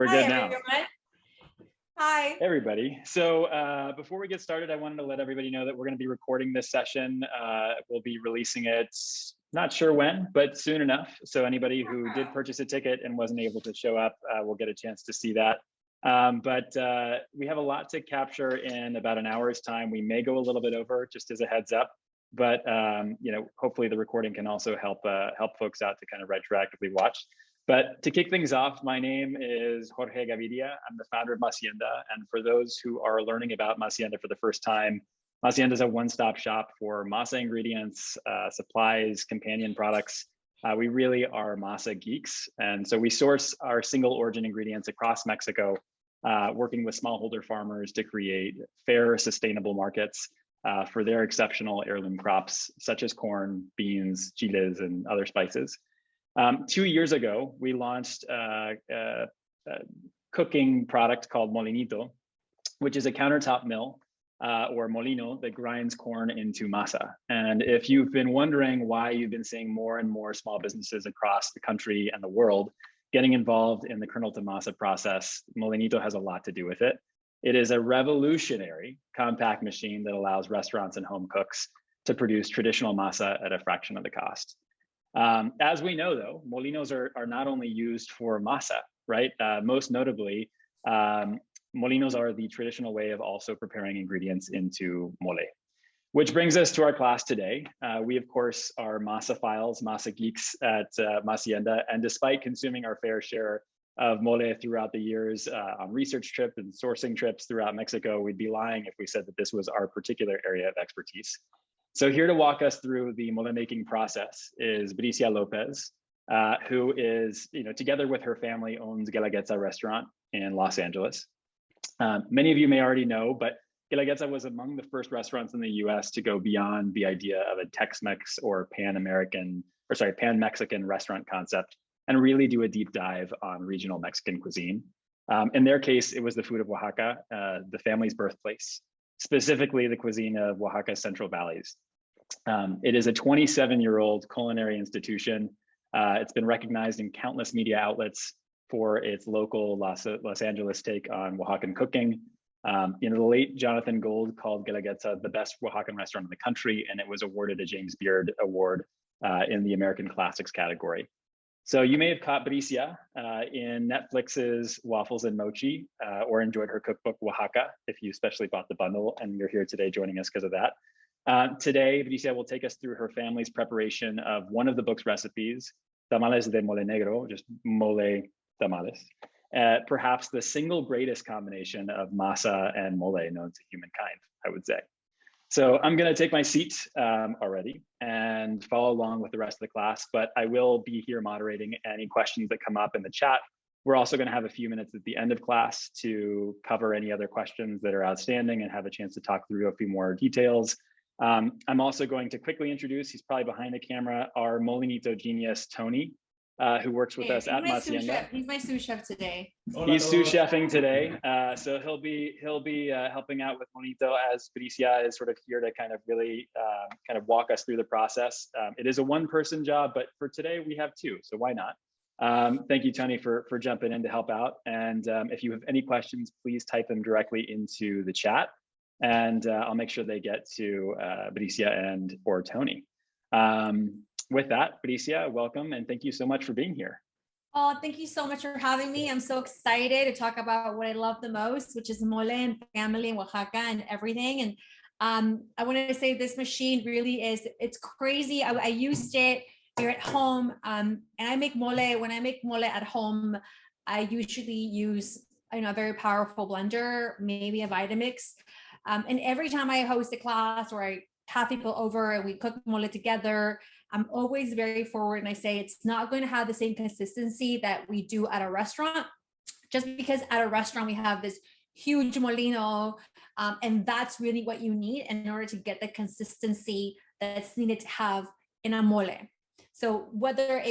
We're Hi, good now. everyone. Hi. Hey, everybody. So before we get started, I wanted to let everybody know that we're going to be recording this session. We'll be releasing it, not sure when, but soon enough. So anybody who did purchase a ticket and wasn't able to show up will get a chance to see that. But we have a lot to capture in about an hour's time. We may go a little bit over, just as a heads up. But hopefully the recording can also help folks out to kind of retroactively watch. But to kick things off, my name is Jorge Gaviria. I'm the founder of Masienda. And for those who are learning about Masienda for the first time, Masienda is a one-stop shop for Masa ingredients, supplies, companion products. We really are Masa geeks. And so we source our single origin ingredients across Mexico, working with smallholder farmers to create fair, sustainable markets for their exceptional heirloom crops, such as corn, beans, chiles, and other spices. 2 years ago, we launched a cooking product called Molinito, which is a countertop mill or molino that grinds corn into masa. And if you've been wondering why you've been seeing more and more small businesses across the country and the world getting involved in the kernel to masa process, Molinito has a lot to do with it. It is a revolutionary compact machine that allows restaurants and home cooks to produce traditional masa at a fraction of the cost. As we know, though, molinos are not only used for masa, right? Most notably, molinos are the traditional way of also preparing ingredients into mole. Which brings us to our class today. We, of course, are masa files, masa geeks at Masienda, and despite consuming our fair share of mole throughout the years on research trips and sourcing trips throughout Mexico, we'd be lying if we said that this was our particular area of expertise. So here to walk us through the mole making process is Bricia Lopez, who is, together with her family, owns Guelaguetza restaurant in Los Angeles. Many of you may already know, but Guelaguetza was among the first restaurants in the US to go beyond the idea of a Tex-Mex or Pan-Mexican restaurant concept and really do a deep dive on regional Mexican cuisine. In their case, it was the food of Oaxaca, the family's birthplace, specifically the cuisine of Oaxaca's Central Valleys. It is a 27-year-old culinary institution. It's been recognized in countless media outlets for its local Los Angeles take on Oaxacan cooking. The late Jonathan Gold called Guelaguetza the best Oaxacan restaurant in the country, and it was awarded a James Beard Award in the American Classics category. So you may have caught Bricia in Netflix's Waffles and Mochi or enjoyed her cookbook, Oaxaca, if you especially bought the bundle and you're here today joining us because of that. Today, Bricia will take us through her family's preparation of one of the book's recipes, Tamales de mole negro, just mole tamales, perhaps the single greatest combination of masa and mole known to humankind, I would say. So I'm going to take my seat already and follow along with the rest of the class, but I will be here moderating any questions that come up in the chat. We're also going to have a few minutes at the end of class to cover any other questions that are outstanding and have a chance to talk through a few more details. I'm also going to quickly introduce, he's probably behind the camera, our Molinito genius, Tony, who works with us at Masienda. He's my sous chef today. He's sous chefing today, so he'll be helping out with Molinito as Bricia is sort of here to kind of really kind of walk us through the process. It is a one-person job, but for today we have two, so why not? Thank you, Tony, for jumping in to help out. And if you have any questions, please type them directly into the chat, and I'll make sure they get to Bricia and or Tony. With that, Bricia, welcome, and thank you so much for being here. Oh, thank you so much for having me. I'm so excited to talk about what I love the most, which is mole and family in Oaxaca and everything. And I wanted to say this machine really is, it's crazy. I used it here at home, and I make mole. When I make mole at home, I usually use a very powerful blender, maybe a Vitamix. And every time I host a class or I have people over and we cook mole together, I'm always very forward and I say it's not going to have the same consistency that we do at a restaurant, just because at a restaurant we have this huge molino, and that's really what you need in order to get the consistency that's needed to have in a mole. So whether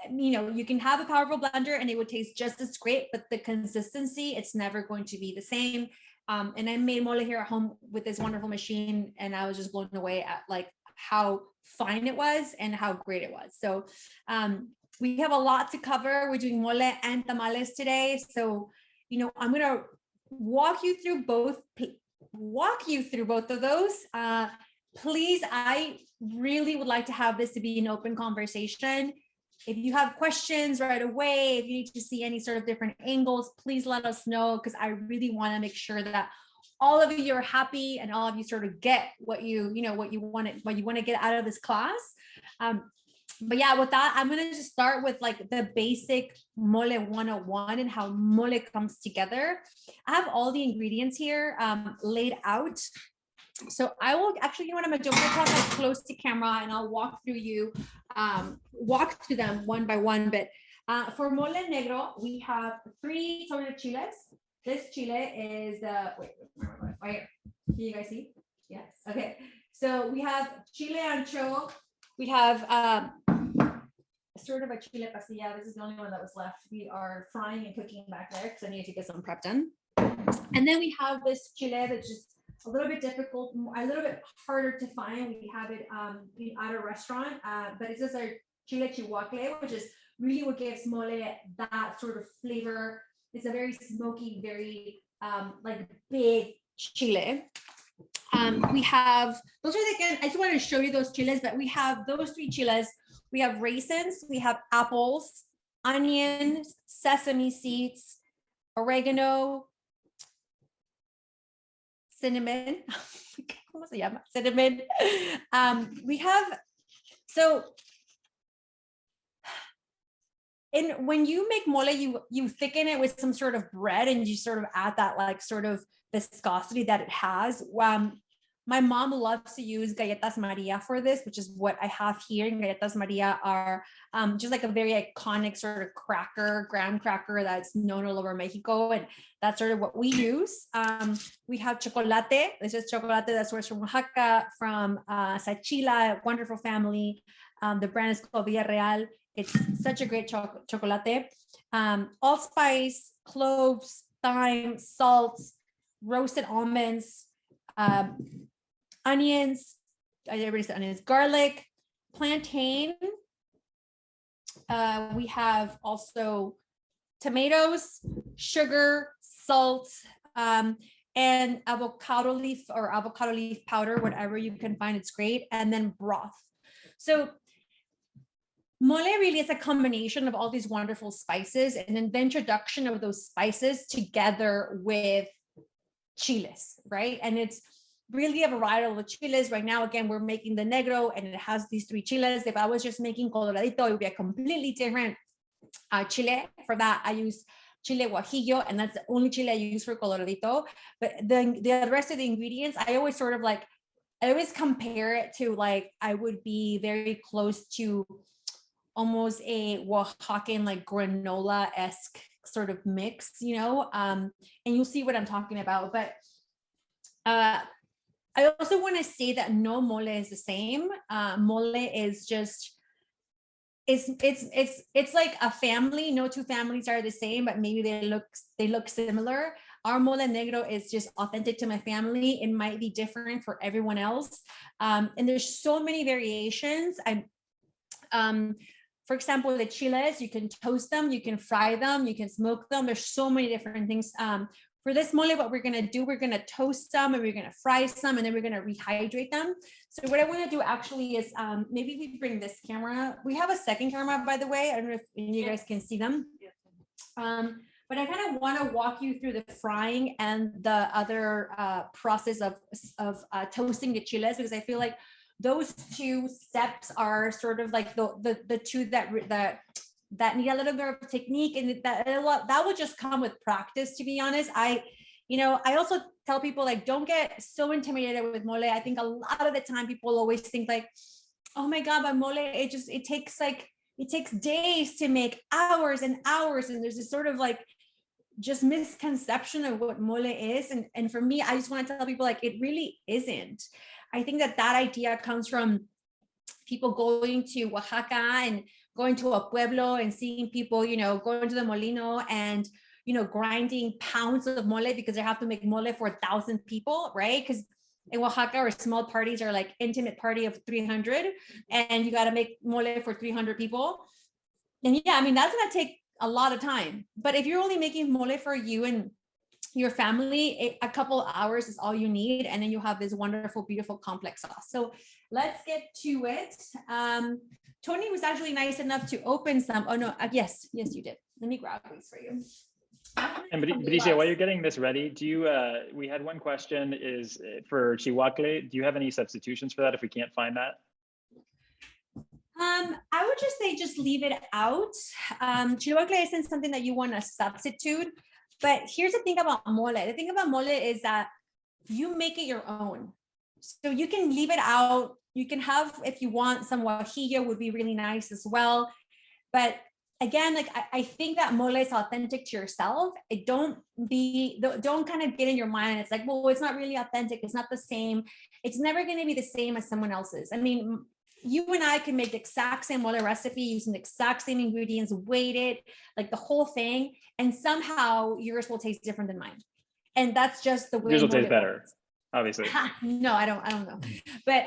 you can have a powerful blender and it would taste just as great, but the consistency, it's never going to be the same. And I made mole here at home with this wonderful machine, and I was just blown away at like how fine it was and how great it was. So we have a lot to cover. We're doing mole and tamales today. So I'm going to walk you through both of those. Please, I really would like to have this to be an open conversation. If you have questions right away, if you need to see any sort of different angles, please let us know, because I really want to make sure that all of you are happy and all of you sort of get what you want to get out of this class. But yeah, with that, I'm going to just start with like the basic mole 101 and how mole comes together. I have all the ingredients here laid out. So I will actually, what I'm going to do, I'm going to talk close to camera and I'll walk through them one by one. But for mole negro, we have 3 sorts of chiles. This chile is wait, can you guys see? Yes. Okay. So we have chile ancho. We have sort of a chile pasilla. This is the only one that was left. We are frying and cooking back there because I need to get some prep done. And then we have this chile that's just a little bit difficult, a little bit harder to find. We have it at a restaurant, but it's just our chile chihuacle, which is really what gives mole that sort of flavor. It's a very smoky, very like big chile. We have, those are again, I just wanted to show you those chiles, but we have those 3 chiles. We have raisins, we have apples, onions, sesame seeds, oregano, cinnamon. ¿Cómo se llama? Cinnamon. We have, so when you make mole, you thicken it with some sort of bread and you sort of add that like sort of viscosity that it has. My mom loves to use galletas Maria for this, which is what I have here. And galletas Maria are just like a very iconic sort of cracker, graham cracker that's known all over Mexico. And that's sort of what we use. We have chocolate. This is chocolate that's sourced from Oaxaca, from Sachila, wonderful family. The brand is called Villarreal. It's such a great chocolate. Allspice, cloves, thyme, salt, roasted almonds, onions, I already said onions, garlic, plantain. We have also tomatoes, sugar, salt, and avocado leaf or avocado leaf powder, whatever you can find, it's great. And then broth. So mole really is a combination of all these wonderful spices and then the introduction of those spices together with chiles, right? And it's really a variety of chiles. Right now, again, we're making the negro and it has these 3 chiles. If I was just making coloradito, it would be a completely different chile. For that, I use chile guajillo, and that's the only chile I use for coloradito. But the rest of the ingredients, I always sort of like, I always compare it to like, I would be very close to almost a Oaxacan like granola-esque sort of mix, and you'll see what I'm talking about. But I also want to say that no mole is the same. Mole is just, it's like a family. No 2 families are the same, but maybe they look similar. Our mole negro is just authentic to my family. It might be different for everyone else. And there's so many variations. For example, the chiles, you can toast them, you can fry them, you can smoke them. There's so many different things. For this mole, what we're going to do, we're going to toast some and we're going to fry some and then we're going to rehydrate them. So what I want to do actually is maybe we bring this camera. We have a second camera, by the way. I don't know if you guys can see them. But I kind of want to walk you through the frying and the other process of toasting the chiles, because I feel like those 2 steps are sort of like the 2 that need a little bit of technique, and that will just come with practice, to be honest. I also tell people, like, don't get so intimidated with mole. I think a lot of the time people always think like, oh my God, but mole, it takes days to make, hours and hours. And there's this sort of like just misconception of what mole is. And for me, I just want to tell people like, it really isn't. I think that idea comes from people going to Oaxaca and going to a pueblo and seeing people, going to the molino and, grinding pounds of mole because they have to make mole for 1,000 people, right? Because in Oaxaca, our small parties are like intimate party of 300 and you got to make mole for 300 people. And yeah, I mean, that's going to take a lot of time. But if you're only making mole for you and your family, a couple hours is all you need, and then you have this wonderful, beautiful, complex sauce. So let's get to it. Tony was actually nice enough to open some. Oh no, yes, you did. Let me grab these for you. And Bricia, while you're getting this ready, do you? We had one question: is for chihuacle. Do you have any substitutions for that if we can't find that? I would just say just leave it out. Chihuacle isn't something that you want to substitute. But here's the thing about mole. The thing about mole is that you make it your own. So you can leave it out. You can have, if you want, some guajillo would be really nice as well. But again, like I think that mole is authentic to yourself. Don't kind of get in your mind. It's like, well, it's not really authentic. It's not the same. It's never going to be the same as someone else's. I mean, you and I can make the exact same mole recipe using the exact same ingredients, weighted, like the whole thing. And somehow yours will taste different than mine. And that's just the way yours will taste better, works. Obviously. No, I don't know. But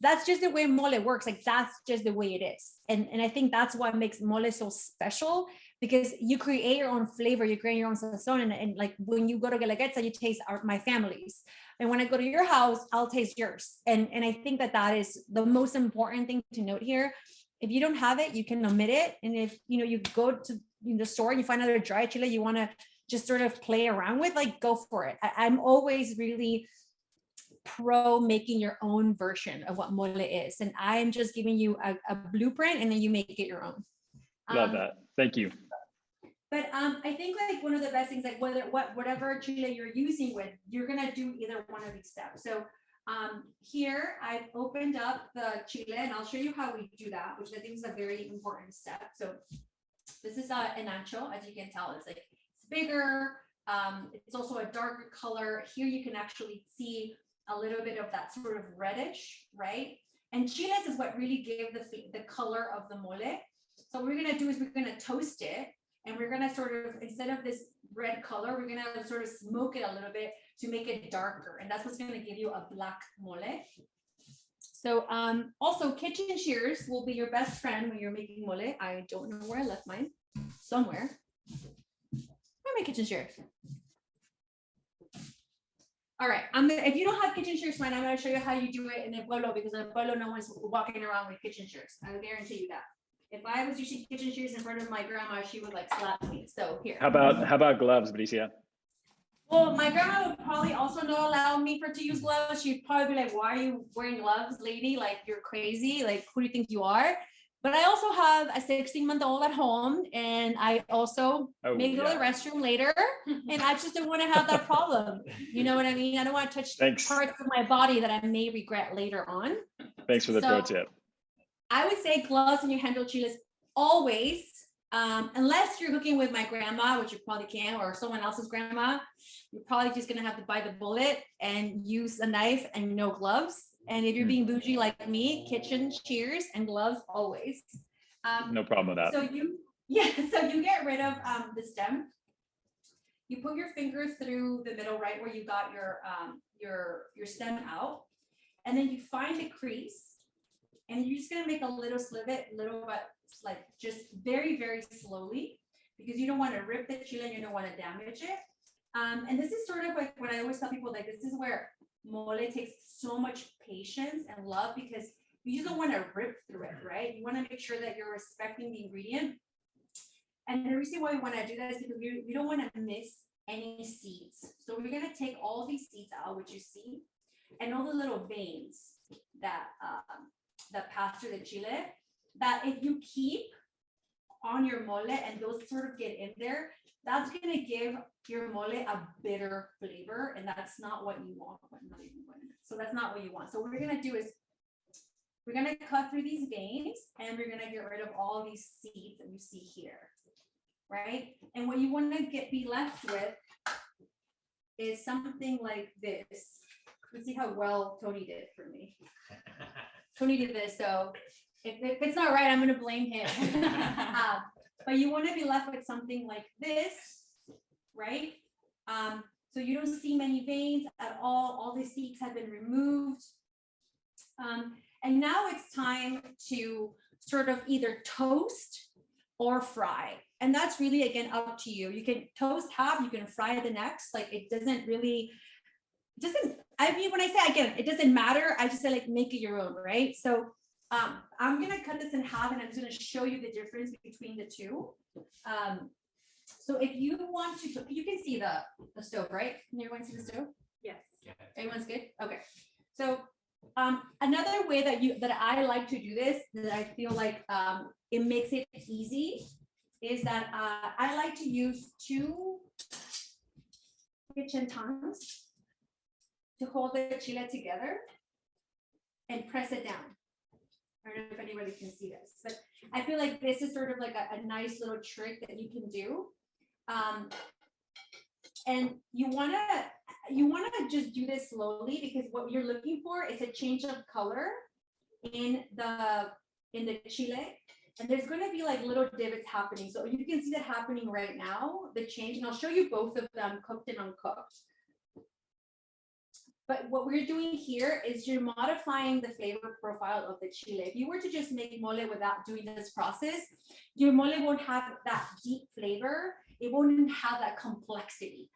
that's just the way mole works. Like that's just the way it is. And I think that's what makes mole so special, because you create your own flavor, you create your own sazon. And like when you go to Guelaguetza, you taste my family's. And when I go to your house, I'll taste yours. And I think that is the most important thing to note here. If you don't have it, you can omit it. And if you go to the store and you find out a dry chile you want to just sort of play around with, like go for it. I'm always really pro making your own version of what mole is. And I'm just giving you a blueprint, and then you make it your own. Love that. Thank you. But I think like one of the best things, like whatever chile you're using with, you're gonna do either one of these steps. So here I've opened up the chile, and I'll show you how we do that, which I think is a very important step. So this is an ancho, as you can tell, it's bigger. It's also a darker color. Here you can actually see a little bit of that sort of reddish, right? And chiles is what really gave the color of the mole. So what we're gonna do is we're gonna toast it. And we're gonna sort of, instead of this red color, we're gonna sort of smoke it a little bit to make it darker. And that's what's gonna give you a black mole. So also kitchen shears will be your best friend when you're making mole. I don't know where I left mine, somewhere. Where are my kitchen shears? All right, if you don't have kitchen shears, fine, I'm gonna show you how you do it in El Pueblo, because in El Pueblo, no one's walking around with kitchen shears. I guarantee you that. If I was using kitchen shears in front of my grandma, she would like slap me. So here. How about gloves, Bricia? Well, my grandma would probably also not allow me to use gloves. She'd probably be like, "Why are you wearing gloves, lady? Like you're crazy. Like who do you think you are?" But I also have a 16-month-old at home, and I also may go to the restroom later, and I just don't want to have that problem. You know what I mean? I don't want to touch parts of my body that I may regret later on. Thanks for the pro tip. I would say gloves when you handle chiles always, unless you're cooking with my grandma, which you probably can, or someone else's grandma. You're probably just gonna have to bite the bullet and use a knife and no gloves. And if you're being bougie like me, kitchen shears and gloves always. No problem with that. So you get rid of the stem. You put your finger through the middle, right where you got your stem out, and then you find the crease. And you're just gonna make a little slivet, like just very, very slowly, because you don't want to rip the chile and you don't want to damage it. And this is sort of like what I always tell people, like this is where mole takes so much patience and love, because you just don't want to rip through it, right? You want to make sure that you're respecting the ingredient. And the reason why we want to do that is because we don't want to miss any seeds. So we're gonna take all these seeds out, which you see, and all the little veins that pass through the chile, that if you keep on your mole and those sort of get in there, that's going to give your mole a bitter flavor, and that's not what you want. So that's not what you want. So what we're going to do is we're going to cut through these veins, and we're going to get rid of all these seeds that you see here, right? And what you want to be left with is something like this. Let's see how well Tony did for me. Tony did this, so if it's not right, I'm going to blame him. But you want to be left with something like this, right? So you don't see many veins at all. All the seeds have been removed. And now it's time to sort of either toast or fry. And that's really, again, up to you. You can toast half, you can fry the next. Like it doesn't really, I mean, when I say, again, it doesn't matter. I just say like, make it your own, right? So I'm gonna cut this in half and I'm just gonna show you the difference between the two. So if you want to, you can see the stove, right? Can everyone see the stove? Yes. Everyone's good? Okay. So another way that I like to do this, that I feel like it makes it easy, is that I like to use 2 kitchen tongs to hold the chile together and press it down. I don't know if anybody can see this, but I feel like this is sort of like a nice little trick that you can do. And you wanna just do this slowly, because what you're looking for is a change of color in the chile. And there's going to be like little divots happening. So you can see that happening right now, the change, and I'll show you both of them, cooked and uncooked. But what we're doing here is you're modifying the flavor profile of the chile. If you were to just make mole without doing this process, your mole won't have that deep flavor. It won't have that complexity.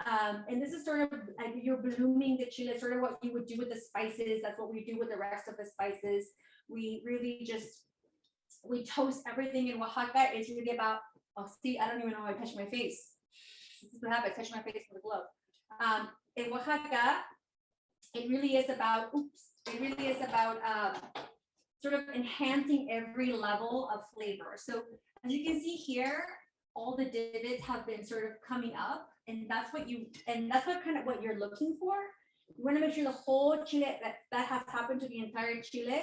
And this is sort of like you're blooming the chile, sort of what you would do with the spices. That's what we do with the rest of the spices. We really just, we toast everything in Oaxaca. It's really about, oh, see, I don't even know how I touch my face. This is what happens, I touch my face with a glove. In Oaxaca, it really is about, sort of enhancing every level of flavor. So as you can see here, all the divots have been sort of coming up, and that's what kind of what you're looking for. You want to make sure the whole chile that has happened to the entire chile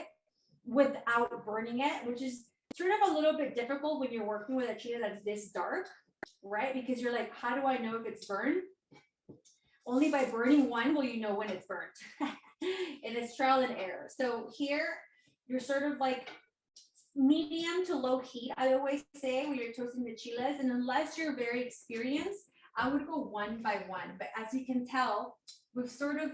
without burning it, which is sort of a little bit difficult when you're working with a chile that's this dark, right? Because you're like, how do I know if it's burned? Only by burning one will you know when it's burnt. And it's trial and error. So here you're sort of like medium to low heat, I always say, when you're toasting the chiles. And unless you're very experienced, I would go one by one. But as you can tell, we've sort of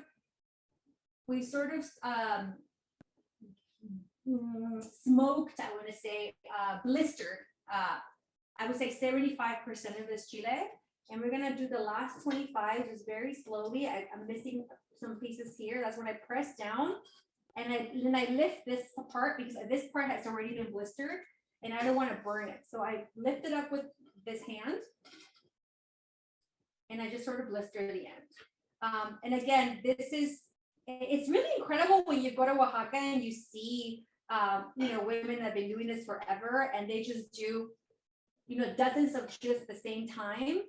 smoked, I want to say, blistered, I would say 75% of this chile. And we're gonna do the last 25 just very slowly. I'm missing some pieces here. That's when I press down, and then I lift this apart, because this part has already been blistered and I don't want to burn it. So I lift it up with this hand and I just sort of blister the end. And again, it's really incredible when you go to Oaxaca and you see, women that have been doing this forever, and they just do, dozens of chiles at the same time.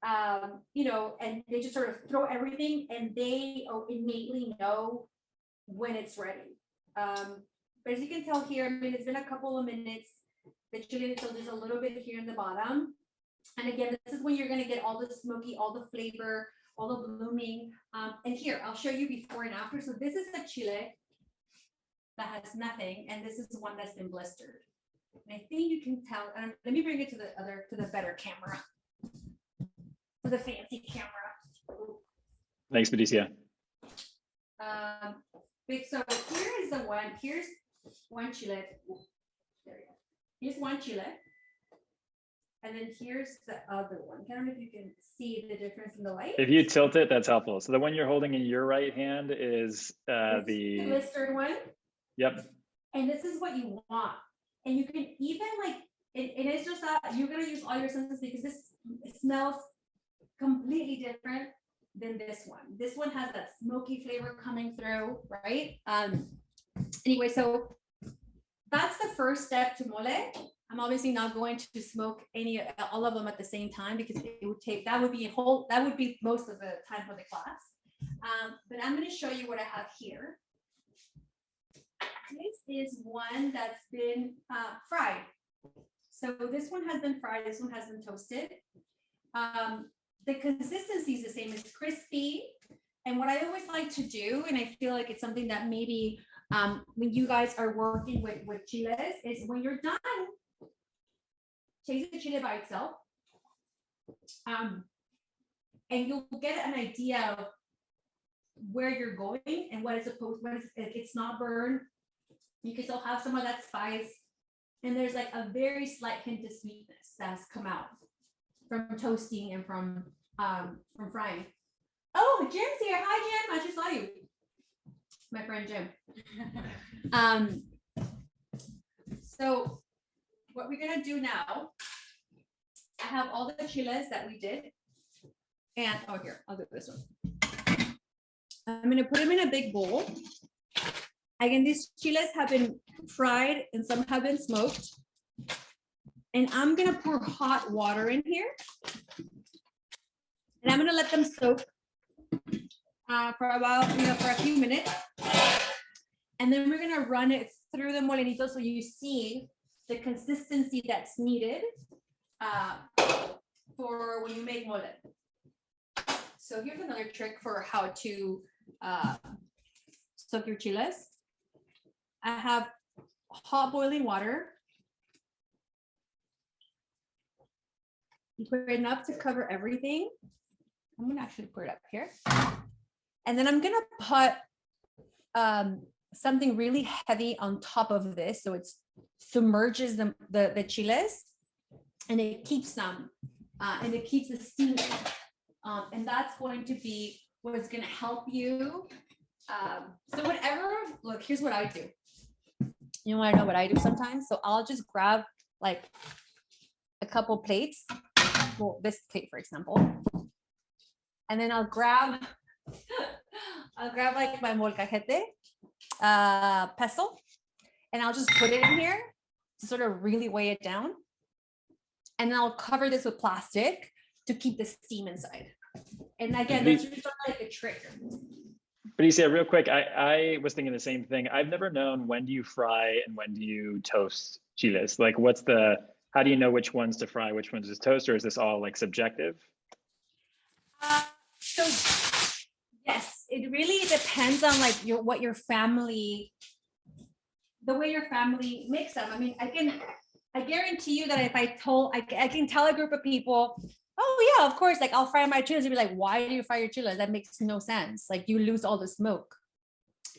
And they just sort of throw everything, and they innately know when it's ready. But as you can tell here, I mean, it's been a couple of minutes. The chile, so there's a little bit here in the bottom. And again, this is when you're going to get all the smoky, all the flavor, all the blooming. And here, I'll show you before and after. So this is the chile that has nothing, and this is the one that's been blistered. And I think you can tell. Let me bring it to the better camera. To the fancy camera. Thanks, Bricia. So here is the one. Here's one chile. There you go. Here's one chile. And then here's the other one. I don't know if you can see the difference in the light. If you tilt it, that's helpful. So the one you're holding in your right hand is the blistered one. Yep. And this is what you want. And you can even it's just that you're gonna use all your senses, because this smells completely different than this one. This one has that smoky flavor coming through, right? Anyway, so that's the first step to mole. I'm obviously not going to smoke all of them at the same time, because it would take, that would be most of the time for the class. But I'm going to show you what I have here. This is one that's been fried. So this one has been fried. This one has been toasted. The consistency is the same. It's crispy. And what I always like to do, and I feel like it's something that maybe when you guys are working with chiles, is when you're done, taste the chile by itself. And you'll get an idea of where you're going and what it's supposed, when it's not burned. You can still have some of that spice. And there's like a very slight hint of sweetness that's come out from toasting and from frying. Oh, Jim's here. Hi, Jim. I just saw you. My friend Jim. So what we're gonna do now, I have all the chiles that we did. And oh, here, I'll do this one. I'm gonna put them in a big bowl. Again, these chiles have been fried and some have been smoked. And I'm gonna pour hot water in here. And I'm gonna let them soak for about, for a few minutes. And then we're gonna run it through the molinito so you see the consistency that's needed for when you make mole. So here's another trick for how to soak your chiles. I have hot boiling water. You put it enough to cover everything. I'm gonna actually put it up here. And then I'm gonna put something really heavy on top of this, so it submerges the chiles, and it keeps them, and it keeps the steam. And that's going to be what's gonna help you. So whatever, look, here's what I do. You wanna know what I do sometimes? So I'll just grab like a couple plates, well, this plate, for example, and then I'll grab like my molcajete pestle, and I'll just put it in here to sort of really weigh it down. And then I'll cover this with plastic to keep the steam inside. And again, that's just sort of like a trick. Bricia, real quick, I was thinking the same thing. I've never known, when do you fry and when do you toast chiles? Like, how do you know which ones to fry, which ones to toast, or is this all like subjective? So yes, it really depends on like the way your family makes them. I mean, I guarantee you that if I can tell a group of people, oh yeah, of course, like I'll fry my chiles, they'd be like, why do you fry your chiles? That makes no sense. Like you lose all the smoke.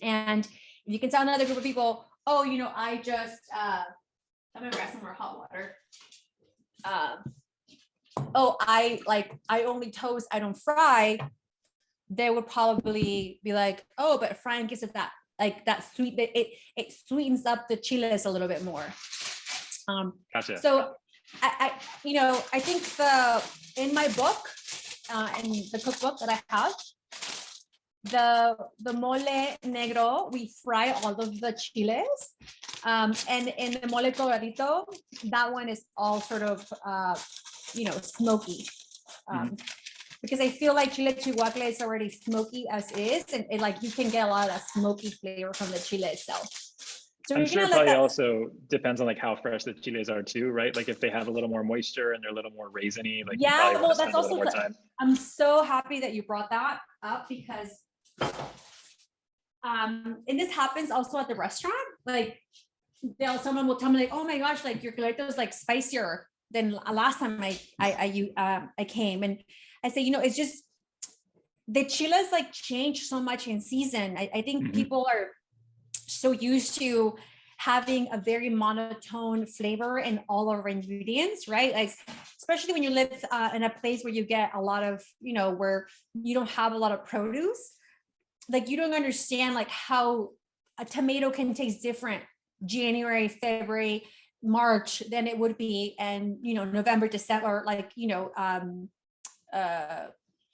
And if you can tell another group of people, oh, I just I'm gonna grab some more hot water. I only toast, I don't fry. They would probably be like, oh, but frying gives it that sweet, it sweetens up the chiles a little bit more. Gotcha. So I think in my book, in the cookbook that I have, the mole negro, we fry all of the chiles. And in the mole colorado, that one is all sort of, smoky. Because I feel like chile chihuahua is already smoky as is, and like you can get a lot of that smoky flavor from the chile itself. So I'm sure it probably also depends on like how fresh the chiles are too, right? Like if they have a little more moisture and they're a little more raisiny, like yeah, well, that's also more time. I'm so happy that you brought that up, because and this happens also at the restaurant. Like someone will tell me like, oh my gosh, like your colorado is like spicier than last time I came, and I say, it's just the chiles like change so much in season. I think people are so used to having a very monotone flavor in all of our ingredients, right? Like, especially when you live in a place where you get a lot of, where you don't have a lot of produce, like you don't understand like how a tomato can taste different January, February, March than it would be, and November, December, like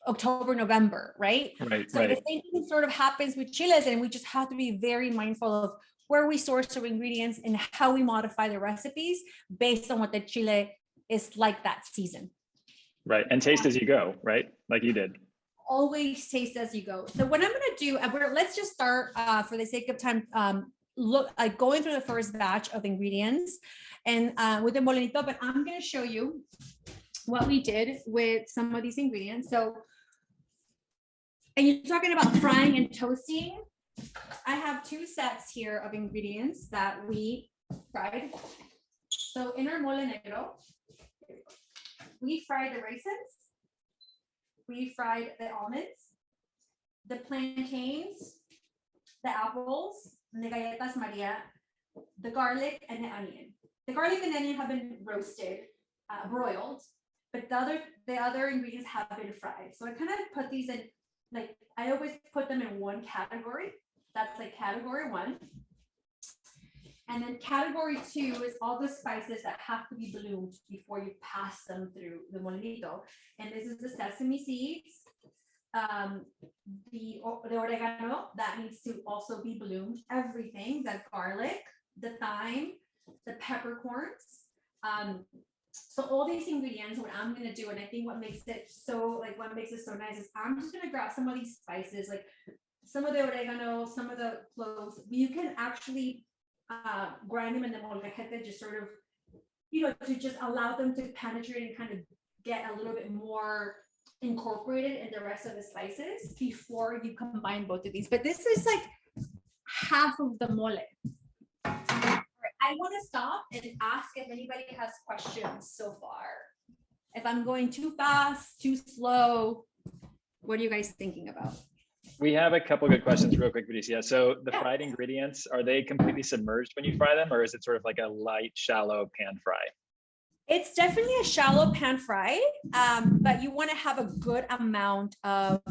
October, November, right? Right. So the same thing sort of happens with chiles, and we just have to be very mindful of where we source our ingredients and how we modify the recipes based on what the chile is like that season. Right, and taste as you go, right? Like you did. Always taste as you go. So what I'm going to do, let's just start for the sake of time, going through the first batch of ingredients and with the molinito, but I'm going to show you what we did with some of these ingredients. So, and you're talking about frying and toasting. I have two sets here of ingredients that we fried. So in our mole negro, we fried the raisins, we fried the almonds, the plantains, the apples, the galletas Maria, the garlic, and the onion. the garlic and onion have been roasted, broiled, but the other ingredients have been fried. So I kind of put these in, like, I always put them in one category. That's like category one. And then category two is all the spices that have to be bloomed before you pass them through the molinito. And this is the sesame seeds, the oregano that needs to also be bloomed, everything, the garlic, the thyme, the peppercorns. So all these ingredients, what I'm gonna do, and I think what makes it so nice is I'm just gonna grab some of these spices, like some of the oregano, some of the cloves. You can actually grind them in the molcajete, just sort of, to just allow them to penetrate and kind of get a little bit more incorporated in the rest of the spices before you combine both of these. But this is like half of the mole. I want to stop and ask if anybody has questions so far. If I'm going too fast, too slow, what are you guys thinking about? We have a couple good questions real quick, Bricia. So the fried ingredients, are they completely submerged when you fry them, or is it sort of like a light, shallow pan fry? It's definitely a shallow pan fry, but you want to have a good amount of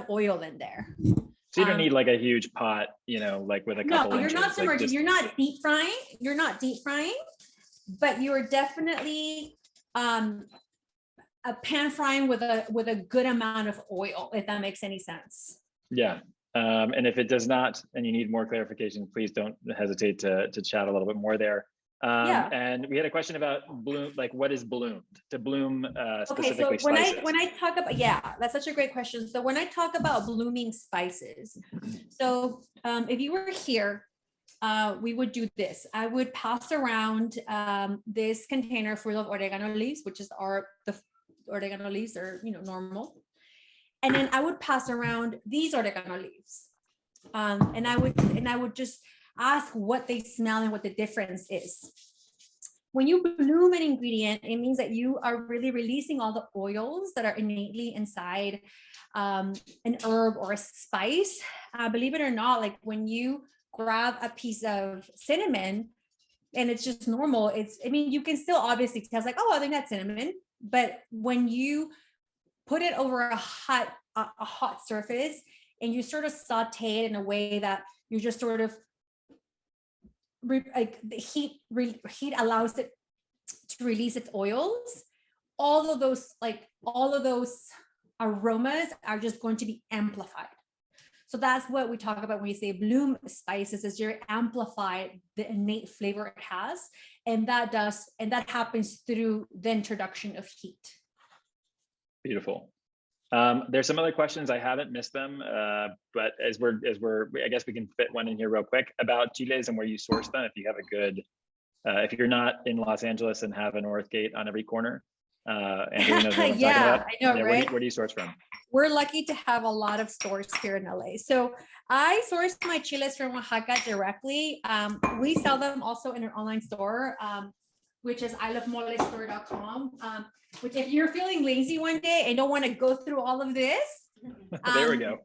oil in there. So you don't need like a huge pot, like with a couple. No, you're not submerging. Like you're not deep frying. You're not deep frying, but you're definitely a pan frying with a good amount of oil, if that makes any sense. Yeah. And if it does not, and you need more clarification, please don't hesitate to chat a little bit more there. And we had a question about bloom, like what is bloomed? To bloom specifically okay, so spices. when I talk about, that's such a great question. So when I talk about blooming spices, so if you were here, we would do this. I would pass around this container full of oregano leaves, which is the oregano leaves are normal, and then I would pass around these oregano leaves, and I would just ask what they smell and what the difference is. When you bloom an ingredient, it means that you are really releasing all the oils that are innately inside an herb or a spice. Believe it or not, like when you grab a piece of cinnamon and it's just normal, you can still obviously tell, like, oh, I think that's cinnamon. But when you put it over a hot surface and you sort of saute it in a way that you just sort of like the heat allows it to release its oils, all of those aromas are just going to be amplified. So that's what we talk about when we say bloom spices, is you're amplified the innate flavor it has, and that happens through the introduction of heat. Beautiful. There's some other questions. I haven't missed them, but as we're, I guess we can fit one in here real quick about Chiles and where you source them. If you have a good, if you're not in Los Angeles and have a North Gate on every corner, Angelenos knows what I'm talking about. I know, right? Where do you source from? We're lucky to have a lot of stores here in LA. So I source my chiles from Oaxaca directly. We sell them also in our online store, which is ilovemolestore.com. Which, if you're feeling lazy one day and don't want to go through all of this, there we go.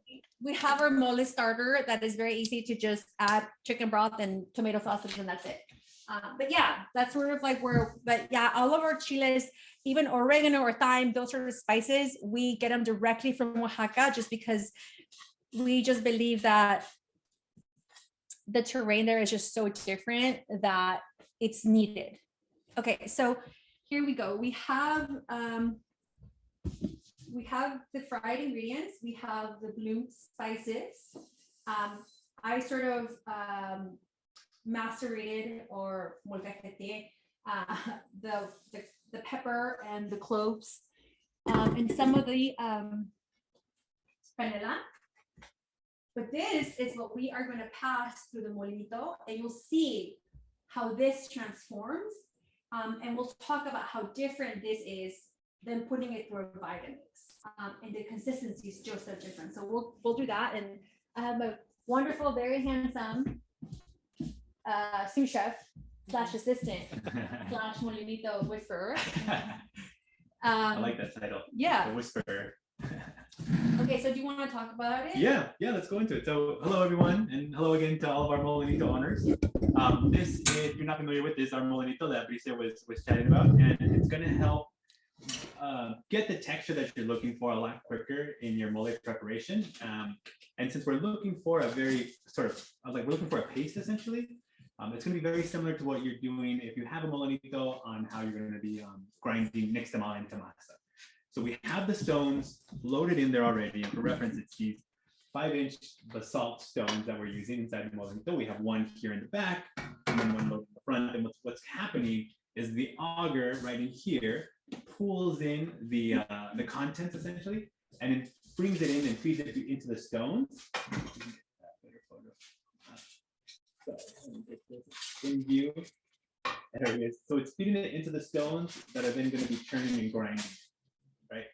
We have our mole starter that is very easy to just add chicken broth and tomato sauces, and that's it. But yeah, that's sort of like all of our chiles, even oregano or thyme, those sort of spices, we get them directly from Oaxaca, just because we just believe that the terrain there is just so different that it's needed. Okay, so here we go. We have the fried ingredients. We have the bloom spices. I sort of macerated or molcajete the pepper and the cloves and some of the panela. But this is what we are going to pass through the molinito, and you'll see how this transforms. And we'll talk about how different this is than putting it through a Vitamix. And the consistency is just so different. So we'll do that. And I have a wonderful, very handsome sous chef / assistant / Molinito whisperer. I like that title. Yeah. The whisperer. Okay, Okay, so do you want to talk about it? Yeah, let's go into it. So hello everyone, and hello again to all of our Molinito owners. This, if you're not familiar with this, our Molinito that Bricia was chatting about, and it's gonna help get the texture that you're looking for a lot quicker in your mole preparation. And since we're looking for a very we're looking for a paste essentially, it's going to be very similar to what you're doing if you have a Molinito on how you're going to be grinding nixtamal into masa. So we have the stones loaded in there already, and for reference, it's these 5-inch basalt stones that we're using inside the Molinito. We have one here in the back, and then one loaded in the front. And what's happening is the auger right in here pulls in the contents essentially, and it brings it in and feeds it into the stones. In view, there it is. So it's feeding it into the stones that are then going to be churning and grinding, right?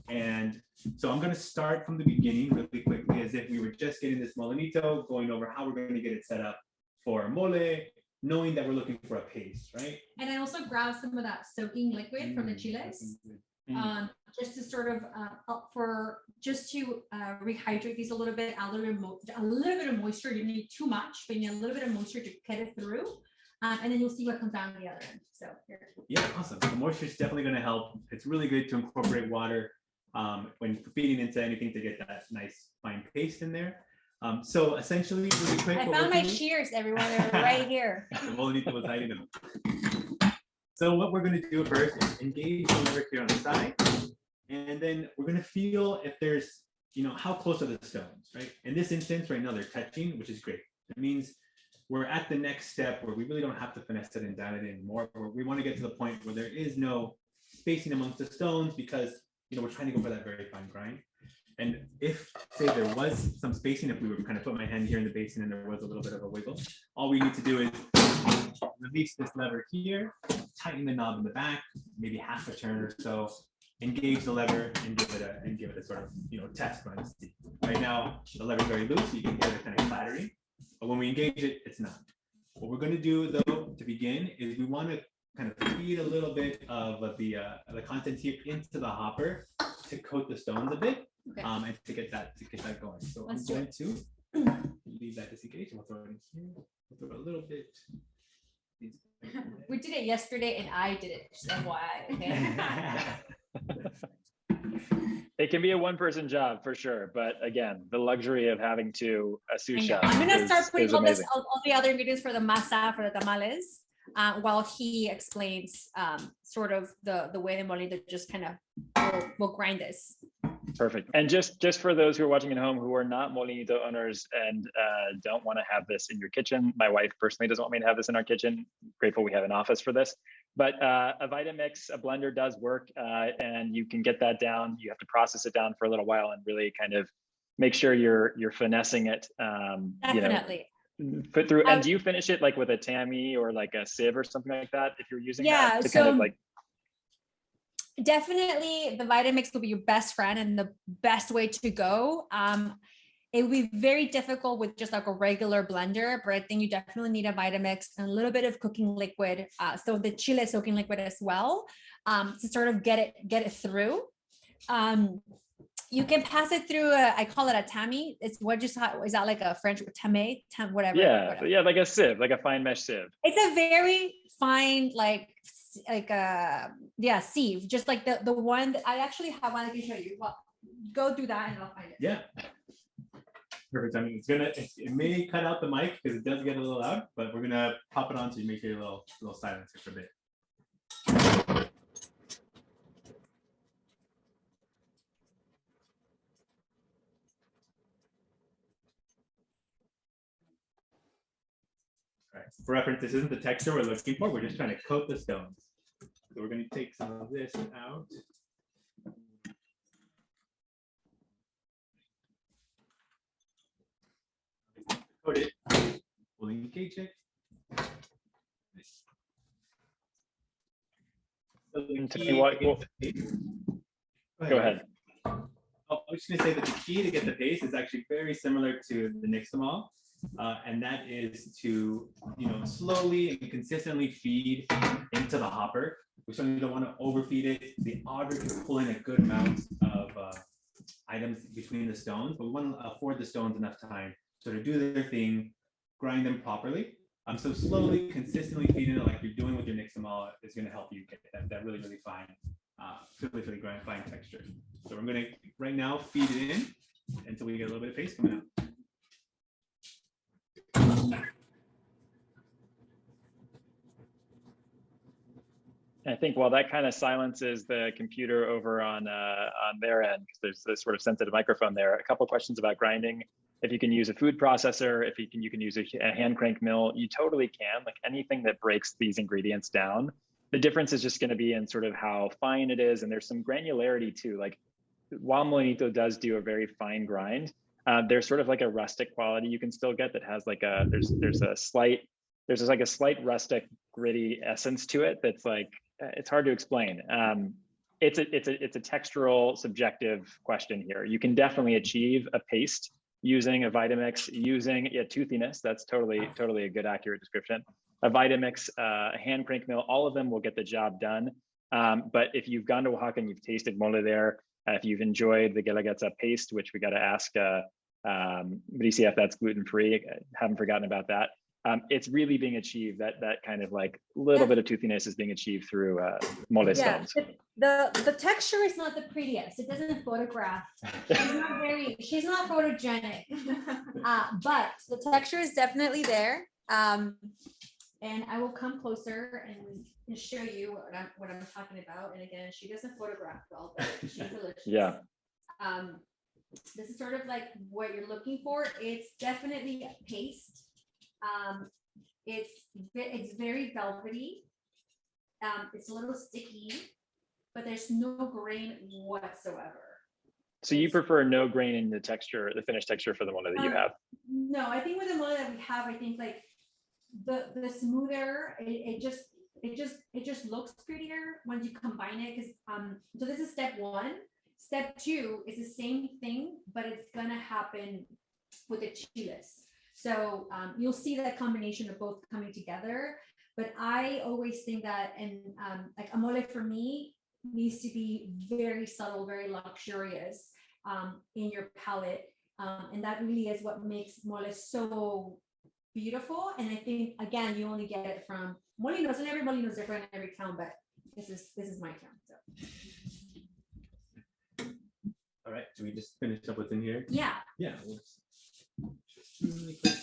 And so I'm going to start from the beginning really quickly, as if we were just getting this Molinito, going over how we're going to get it set up for mole, knowing that we're looking for a paste, right? And I also grabbed some of that soaking liquid from the Chiles, just to sort of rehydrate these a little bit, add a little bit of moisture. You need too much, but you need a little bit of moisture to get it through, and then you'll see what comes down the other end. So here. Yeah, awesome. The moisture is definitely going to help. It's really good to incorporate water when feeding into anything to get that nice fine paste in there. So essentially, really quick. I found my shears, everyone. They're right here. The Molinito was hiding them. So what we're going to do first is engage the lever here on the side, and then we're going to feel if there's, how close are the stones, right? In this instance, right now they're touching, which is great. It means we're at the next step where we really don't have to finesse it and dial it in anymore. We want to get to the point where there is no spacing amongst the stones, because we're trying to go for that very fine grind. And if, say, there was some spacing, if we were kind of put my hand here in the basin and there was a little bit of a wiggle, all we need to do is release this lever here, tighten the knob in the back, maybe half a turn or so, engage the lever and give it a sort of test run. Right now the lever is very loose, so you can hear it kind of clattering, but when we engage it, it's not. What we're going to do though to begin is we want to kind of feed a little bit of the contents here into the hopper to coat the stones a bit, and to get that going. So I'm going to leave that disengaged. We'll throw it in here. We'll throw a little bit. We did it yesterday, and I did it. Just FYI, okay? It can be a one-person job for sure, but again, the luxury of having a sous chef. I'm gonna start putting all the other ingredients for the masa, for the tamales, while he explains sort of the way the Molinito just kind of will grind this. Perfect. And just for those who are watching at home who are not Molinito owners and don't want to have this in your kitchen, my wife personally doesn't want me to have this in our kitchen. Grateful we have an office for this. But a Vitamix, a blender does work, and you can get that down. You have to process it down for a little while and really kind of make sure you're finessing it. Definitely. Put through. And do you finish it like with a tammy or like a sieve or something like that if you're using that to kind of like? Definitely the Vitamix will be your best friend and the best way to go. It would be very difficult with just like a regular blender, but I think you definitely need a Vitamix and a little bit of cooking liquid. So the Chile soaking liquid as well, to sort of get it through. You can pass it through I call it a tammy. It's is that like a French tamé, whatever. Yeah, like a sieve, like a fine mesh sieve. It's a very fine, sieve, just like the one that I actually have one I can show you. Well, go do that and I'll find it. Yeah. Perfect. I mean, it may cut out the mic because it does get a little loud, but we're gonna pop it on so you make it a little silencer for a bit. All right. For reference, this isn't the texture we're looking for. We're just trying to coat the stones. So we're going to take some of this out. Coat it. We'll engage it. So go ahead. I was just going to say that the key to get the paste is actually very similar to the nixtamal. And that is to, slowly and consistently feed into the hopper. We certainly don't want to overfeed it. The auger can pull in a good amount items between the stones, but we want to afford the stones enough time so to do their thing, grind them properly. So slowly, consistently feeding it like you're doing with your nixtamal is going to help you get that really, really fine, really fine texture. So we're going to right now feed it in until we get a little bit of paste coming out. I think while that kind of silences the computer over on their end, because there's this sort of sensitive microphone there, a couple of questions about grinding. If you can use a food processor, if you can use a hand crank mill, you totally can. Like anything that breaks these ingredients down. The difference is just going to be in sort of how fine it is, and there's some granularity too. Like while Molinito does do a very fine grind, there's sort of like a rustic quality you can still get that has like a there's like a slight rustic gritty essence to it that's like it's hard to explain. It's a textural subjective question here. You can definitely achieve a paste using a Vitamix, using toothiness. That's totally a good accurate description. A Vitamix, a hand crank mill, all of them will get the job done. But if you've gone to Oaxaca and you've tasted mole there, if you've enjoyed the Guelaguetza paste, which we got to ask Bricia if that's gluten-free, haven't forgotten about that. It's really being achieved, that kind of like little bit of toothiness is being achieved through mole stones. The texture is not the prettiest. It doesn't photograph. She's not photogenic. But the texture is definitely there. And I will come closer and show you what I'm talking about. And again, she doesn't photograph well, but she's delicious. Yeah. This is sort of like what you're looking for. It's definitely a paste. It's very velvety. It's a little sticky, but there's no grain whatsoever. So you prefer no grain in the texture, the finished texture for the mole that you have? No, I think with the mole that we have, I think like the smoother it just looks prettier once you combine it. Because so this is step one. Step two is the same thing, but it's gonna happen with the chiles. So you'll see that combination of both coming together. But I always think that, and like a mole for me needs to be very subtle, very luxurious in your palate. And that really is what makes mole so beautiful. And I think, again, you only get it from Molinos, and every Molino is different in every town, but this is my town. So. All right, so we just finish up what's in here? Yeah. Yeah. Really quick.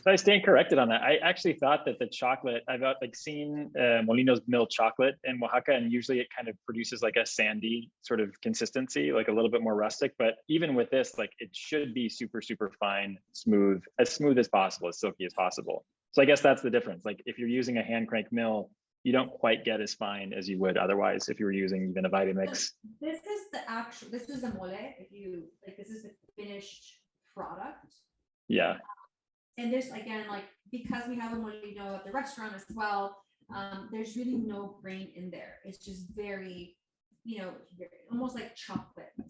So I stand corrected on that. I actually thought that the chocolate, I've like seen Molino's milled chocolate in Oaxaca, and usually it kind of produces like a sandy sort of consistency, like a little bit more rustic. But even with this, like it should be super, super fine, smooth as possible, as silky as possible. So I guess that's the difference. Like if you're using a hand crank mill, you don't quite get as fine as you would otherwise if you were using even a Vitamix. This is the mole. If you like, this is the finished product. Yeah. And there's, again, like, because we have a molino at the restaurant as well, there's really no grain in there. It's just very, almost like chocolate in a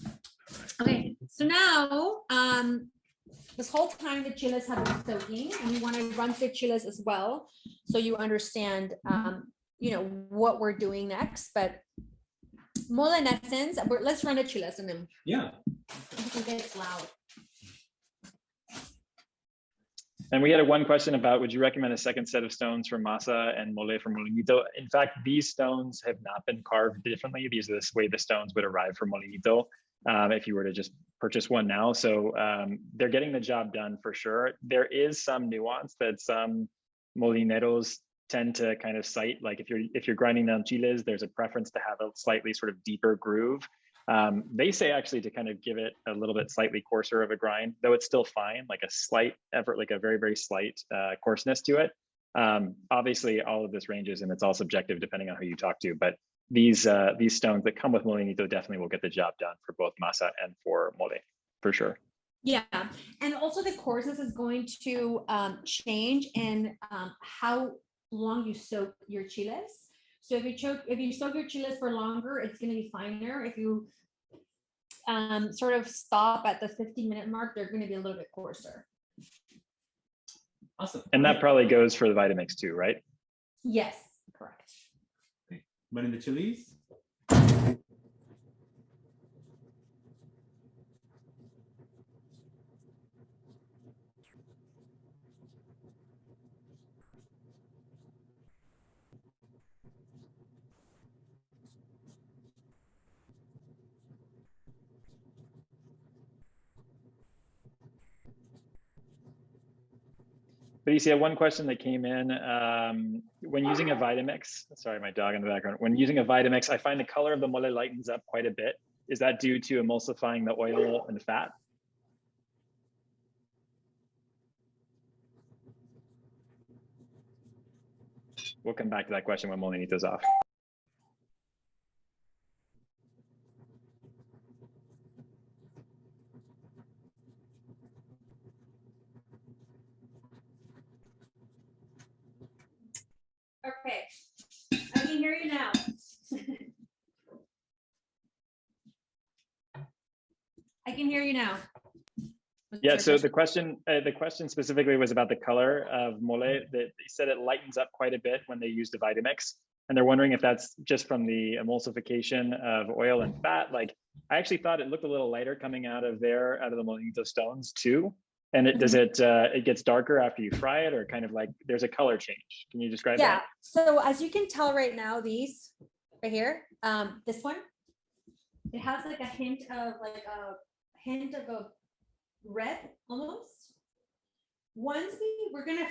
sense. Okay, so now, this whole time the chiles have been soaking, and we want to run through chiles as well, so you understand, what we're doing next. But mole in essence, let's run the chiles and then. Yeah. It's loud. And we had one question about, would you recommend a second set of stones for Masa and mole for Molinito? In fact, these stones have not been carved differently. These are the way the stones would arrive for Molinito if you were to just purchase one now. So they're getting the job done for sure. There is some nuance that some molineros tend to kind of cite. Like if you're grinding down chiles, there's a preference to have a slightly sort of deeper groove. They say actually to kind of give it a little bit slightly coarser of a grind, though it's still fine, like a slight effort, like a very, very slight coarseness to it. Obviously, all of this ranges and it's all subjective depending on who you talk to. But these stones that come with Molinito definitely will get the job done for both Masa and for mole, for sure. Yeah, And also the coarseness is going to change in how long you soak your chiles. So if you soak your chiles for longer, it's going to be finer. If you sort of stop at the 15-minute mark, they're going to be a little bit coarser. Awesome. And that probably goes for the Vitamix too, right? Yes, correct. Okay. But in the chilies, Bricia, one question that came in, when using a Vitamix, sorry, my dog in the background. When using a Vitamix, I find the color of the mole lightens up quite a bit. Is that due to emulsifying the oil and the fat? We'll come back to that question when Molinito's off. Okay, I can hear you now. I can hear you now. Yeah, so the question specifically was about the color of mole. That they said it lightens up quite a bit when they use the Vitamix, and they're wondering if that's just from the emulsification of oil and fat. Like, I actually thought it looked a little lighter coming out of the Molinito stones too. And it gets darker after you fry it, or kind of like there's a color change. Can you describe that? Yeah. So as you can tell right now, these right here, this one, it has like a hint of a red almost. We're gonna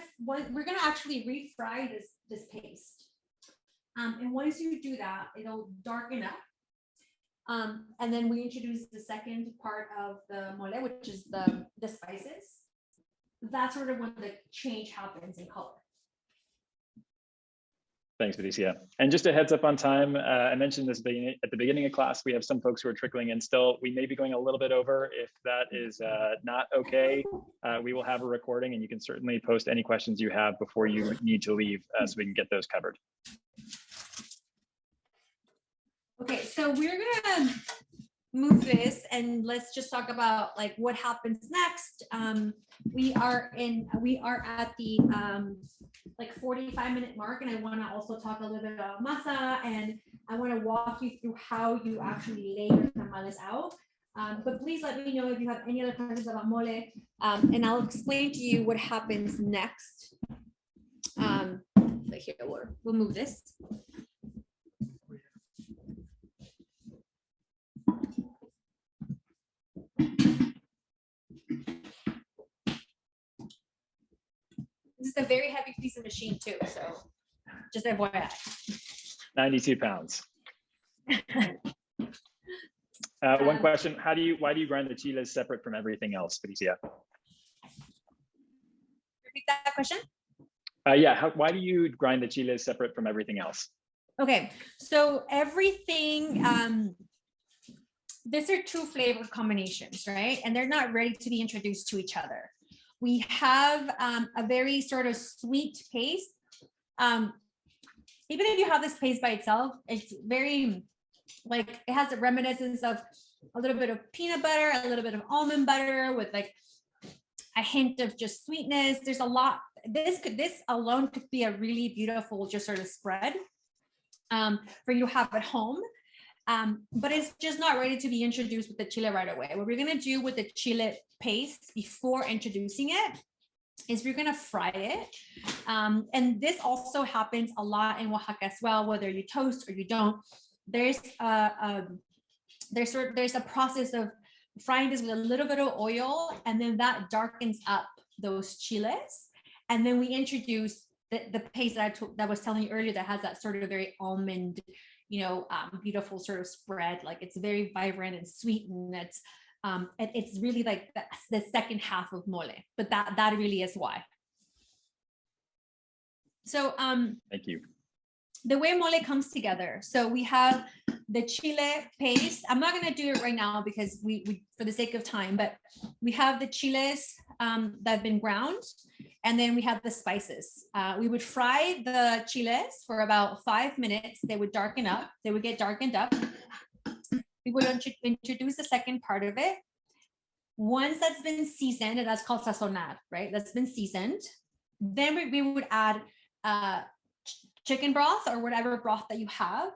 actually refry this paste. And once you do that, it'll darken up. And then we introduce the second part of the mole, which is the spices. That's sort of when the change happens in color. Thanks, Bricia. And just a heads up on time, I mentioned this at the beginning of class, we have some folks who are trickling in still. We may be going a little bit over. If that is not okay, we will have a recording, and you can certainly post any questions you have before you need to leave so we can get those covered. Okay, so we're gonna move this and let's just talk about like what happens next. We are at the like 45-minute mark, and I want to also talk a little bit about masa, and I want to walk you through how you actually lay your tamales out. But please let me know if you have any other questions about mole, and I'll explain to you what happens next. But here we'll move this. This is a very heavy piece of machine too, so just FYI. 92 pounds. One question: why do you grind the chiles separate from everything else, Bricia? Repeat that question. Yeah, why do you grind the chiles separate from everything else? Okay, so everything. These are two flavor combinations, right? And they're not ready to be introduced to each other. We have a very sort of sweet paste. Even if you have this paste by itself, it's very, like, it has a reminiscence of a little bit of peanut butter, a little bit of almond butter with like a hint of just sweetness. There's a lot. This alone could be a really beautiful just sort of spread for you to have at home. But it's just not ready to be introduced with the chile right away. What we're gonna do with the chile paste before introducing it is we're gonna fry it. And this also happens a lot in Oaxaca as well, whether you toast or you don't. There's a process of frying this with a little bit of oil, and then that darkens up those chiles. And then we introduce the paste that I was telling you earlier that has that sort of very almond, beautiful sort of spread. Like, it's very vibrant and sweet, and it's really like the second half of mole, but that really is why. So thank you. The way mole comes together. So we have the chile paste. I'm not going to do it right now because we for the sake of time, but we have the chiles that have been ground, and then we have the spices. We would fry the chiles for about 5 minutes. They would darken up. They would get darkened up. We would introduce the second part of it. Once that's been seasoned, and that's called sazonar, right? That's been seasoned. Then we would add chicken broth or whatever broth that you have.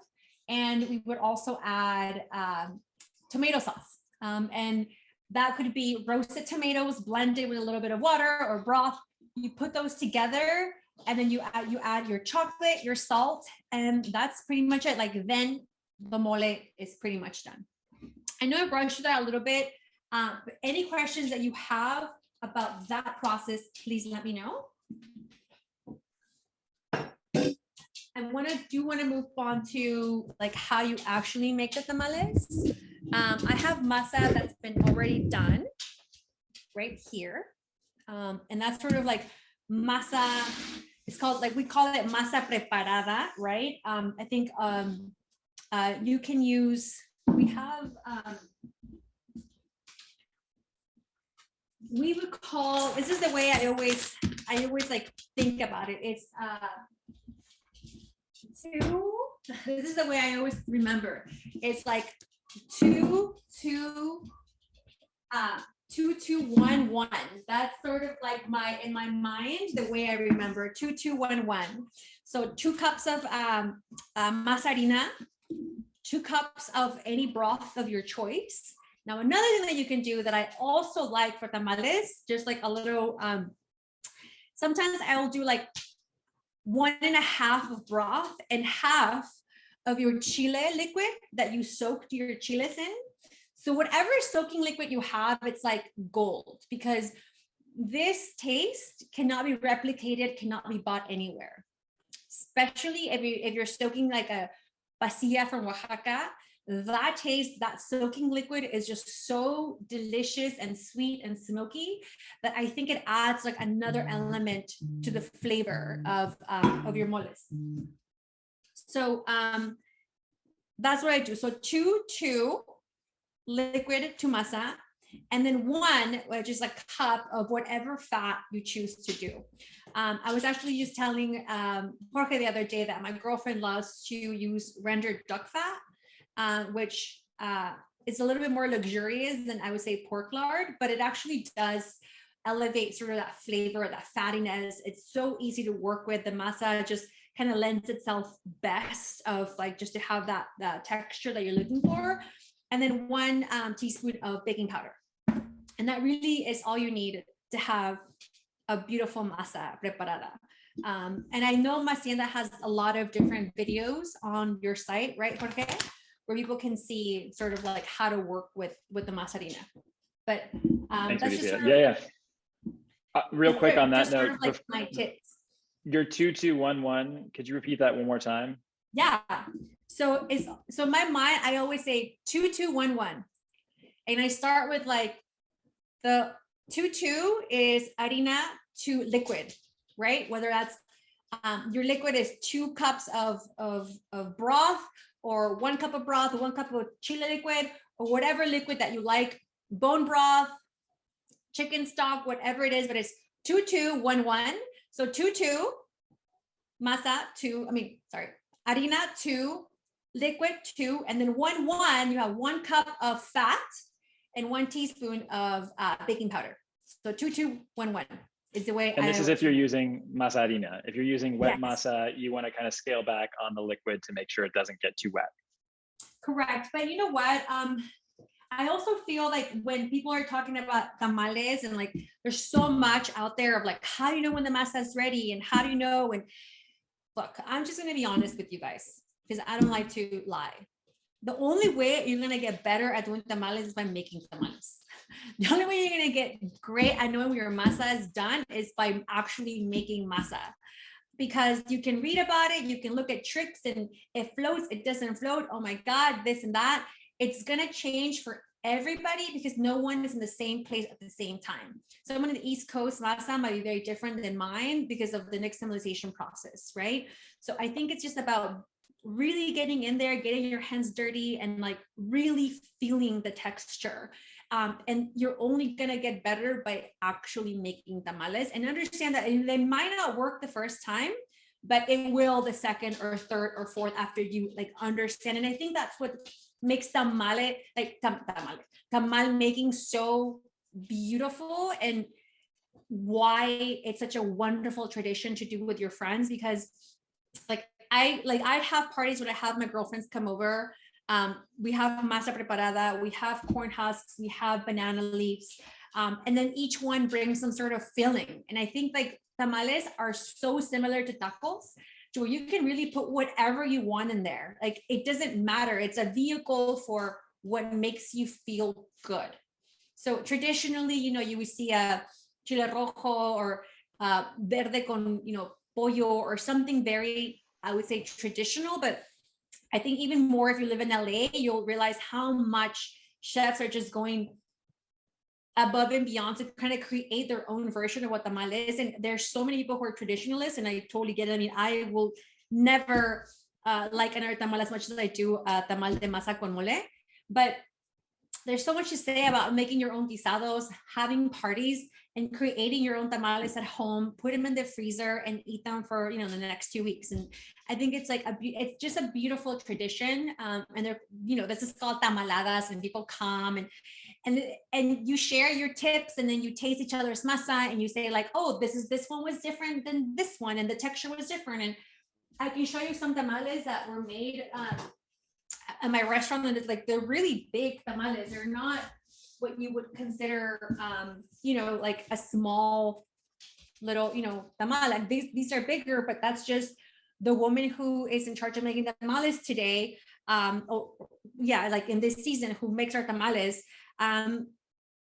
And we would also add tomato sauce. And that could be roasted tomatoes blended with a little bit of water or broth. You put those together, and then you add your chocolate, your salt, and that's pretty much it. Like then the mole is pretty much done. I know I brushed that a little bit. But any questions that you have about that process, please let me know. I want to move on to like how you actually make the tamales. I have masa that's been already done right here. And that's sort of like masa. It's called, like, we call it masa preparada, right? I think you can use, we have, we would call, this is the way I always like think about it. It's this is the way I always remember. It's like 2 2 2 2 1 1. That's sort of like in my mind the way I remember 2 2 1 1. So 2 cups of masa harina, 2 cups of any broth of your choice. Now, another thing that you can do that I also like for tamales, just like a little, sometimes I'll do like 1.5 of broth and half of your chile liquid that you soaked your chiles in. So whatever soaking liquid you have, it's like gold, because this taste cannot be replicated, cannot be bought anywhere. Especially if you're soaking like a pasilla from Oaxaca. That taste, that soaking liquid is just so delicious and sweet and smoky that I think it adds like another element to the flavor of your moles. So that's what I do. So 2 liquid to masa, and then 1, which is a cup of whatever fat you choose to do. I was actually just telling Jorge the other day that my girlfriend loves to use rendered duck fat, which is a little bit more luxurious than I would say pork lard, but it actually does elevate sort of that flavor, that fattiness. It's so easy to work with. The masa just kind of lends itself best of like just to have that texture that you're looking for. And then 1 teaspoon of baking powder. And that really is all you need to have a beautiful masa preparada. And I know Masienda has a lot of different videos on your site, right, Jorge? Where people can see sort of like how to work with the masa harina. But Thanks, that's just real quick on that note, sort of like my tips. Your 2 2 1 1, could you repeat that one more time? Yeah. So in my mind, I always say 2 2 1 1. And I start with like the 2 2 is harina to liquid, right? Whether that's your liquid is 2 cups of broth, or 1 cup of broth, or 1 cup of chile liquid, or whatever liquid that you like, bone broth, chicken stock, whatever it is, but it's 2 2 1 1. So 2 2 masa harina 2, liquid 2, and then 1 1, you have 1 cup of fat and 1 teaspoon of baking powder. So 2 2 1 1 is the way. And this is if you're using masa harina. If you're using wet masa, you want to kind of scale back on the liquid to make sure it doesn't get too wet. Correct. But you know what? I also feel like when people are talking about tamales and like there's so much out there of like, how do you know when the masa is ready, and how do you know? And look, I'm just going to be honest with you guys, because I don't like to lie. The only way you're going to get better at doing tamales is by making tamales. The only way you're going to get great at knowing when your masa is done is by actually making masa. Because you can read about it, you can look at tricks, and it floats, it doesn't float, oh my God, this and that. It's going to change for everybody because no one is in the same place at the same time. Someone in the East Coast, masa might be very different than mine because of the nixtamalization process, right? So I think it's just about really getting in there, getting your hands dirty, and like really feeling the texture. And you're only gonna get better by actually making tamales, and understand that they might not work the first time, but it will the second or third or fourth after you like understand. And I think that's what makes tamal making so beautiful, and why it's such a wonderful tradition to do with your friends. Because I have parties when I have my girlfriends come over. We have masa preparada, we have corn husks, we have banana leaves, and then each one brings some sort of filling. And I think like tamales are so similar to tacos, to where you can really put whatever you want in there. Like it doesn't matter. It's a vehicle for what makes you feel good. So traditionally, you would see a chile rojo or verde con, pollo or something very, I would say, traditional. But I think even more if you live in LA, you'll realize how much chefs are just going above and beyond to kind of create their own version of what tamal is. And there's so many people who are traditionalists, and I totally get it. I mean, I will never like another tamal as much as I do tamal de masa con mole. But there's so much to say about making your own guisados, having parties, and creating your own tamales at home. Put them in the freezer and eat them for the next 2 weeks. And I think it's like it's just a beautiful tradition. And they're this is called tamaladas, and people come and you share your tips, and then you taste each other's masa, and you say like, oh, this one was different than this one, and the texture was different. And I can show you some tamales that were made at my restaurant, and it's like they're really big tamales. They're not what you would consider like a small little tamal. Like these are bigger, but that's just the woman who is in charge of making tamales today, like in this season, who makes our tamales.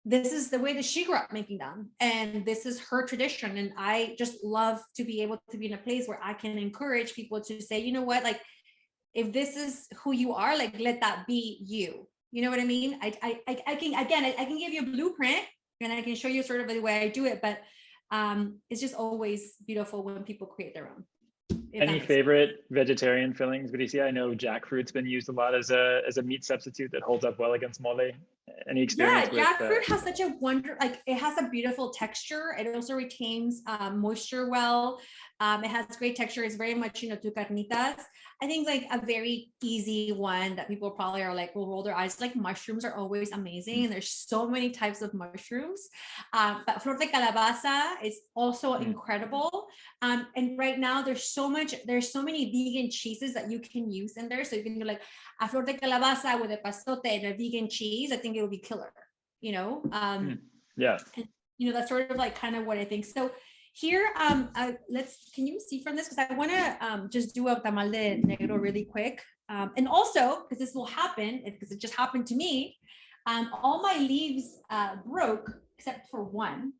This is the way that she grew up making them, and this is her tradition. And I just love to be able to be in a place where I can encourage people to say, you know what, like if this is who you are, like let that be you. You know what I mean? I can give you a blueprint, and I can show you sort of the way I do it, but it's just always beautiful when people create their own. Any favorite vegetarian fillings, Bricia? I know jackfruit's been used a lot as a meat substitute that holds up well against mole. Any experience with jackfruit has such a it has a beautiful texture. It also retains moisture well. It has great texture. It's very much, tu carnitas. I think like a very easy one that people probably are like, will roll their eyes. Like mushrooms are always amazing. And there's so many types of mushrooms. But flor de calabaza is also incredible. And right now there's so many vegan cheeses that you can use in there. So you can do like a flor de calabaza with a pasote and a vegan cheese. I think it would be killer, yeah. And, that's sort of like kind of what I think. So here, can you see from this? Because I want to just do a tamal de negro really quick. And also, because this will happen, because it just happened to me, all my leaves broke except for one.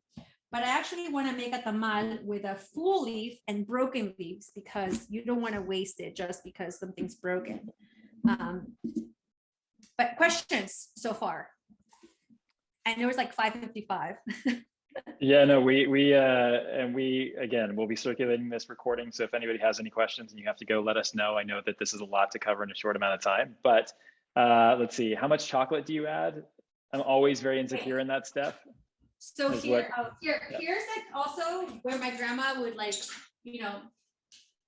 But I actually want to make a tamal with a full leaf and broken leaves, because you don't want to waste it just because something's broken. But questions so far? I know it's like 5:55. Yeah, no, we again, we'll be circulating this recording. So if anybody has any questions and you have to go, let us know. I know that this is a lot to cover in a short amount of time, but let's see, how much chocolate do you add? I'm always very insecure in that step. So here's like also where my grandma would like,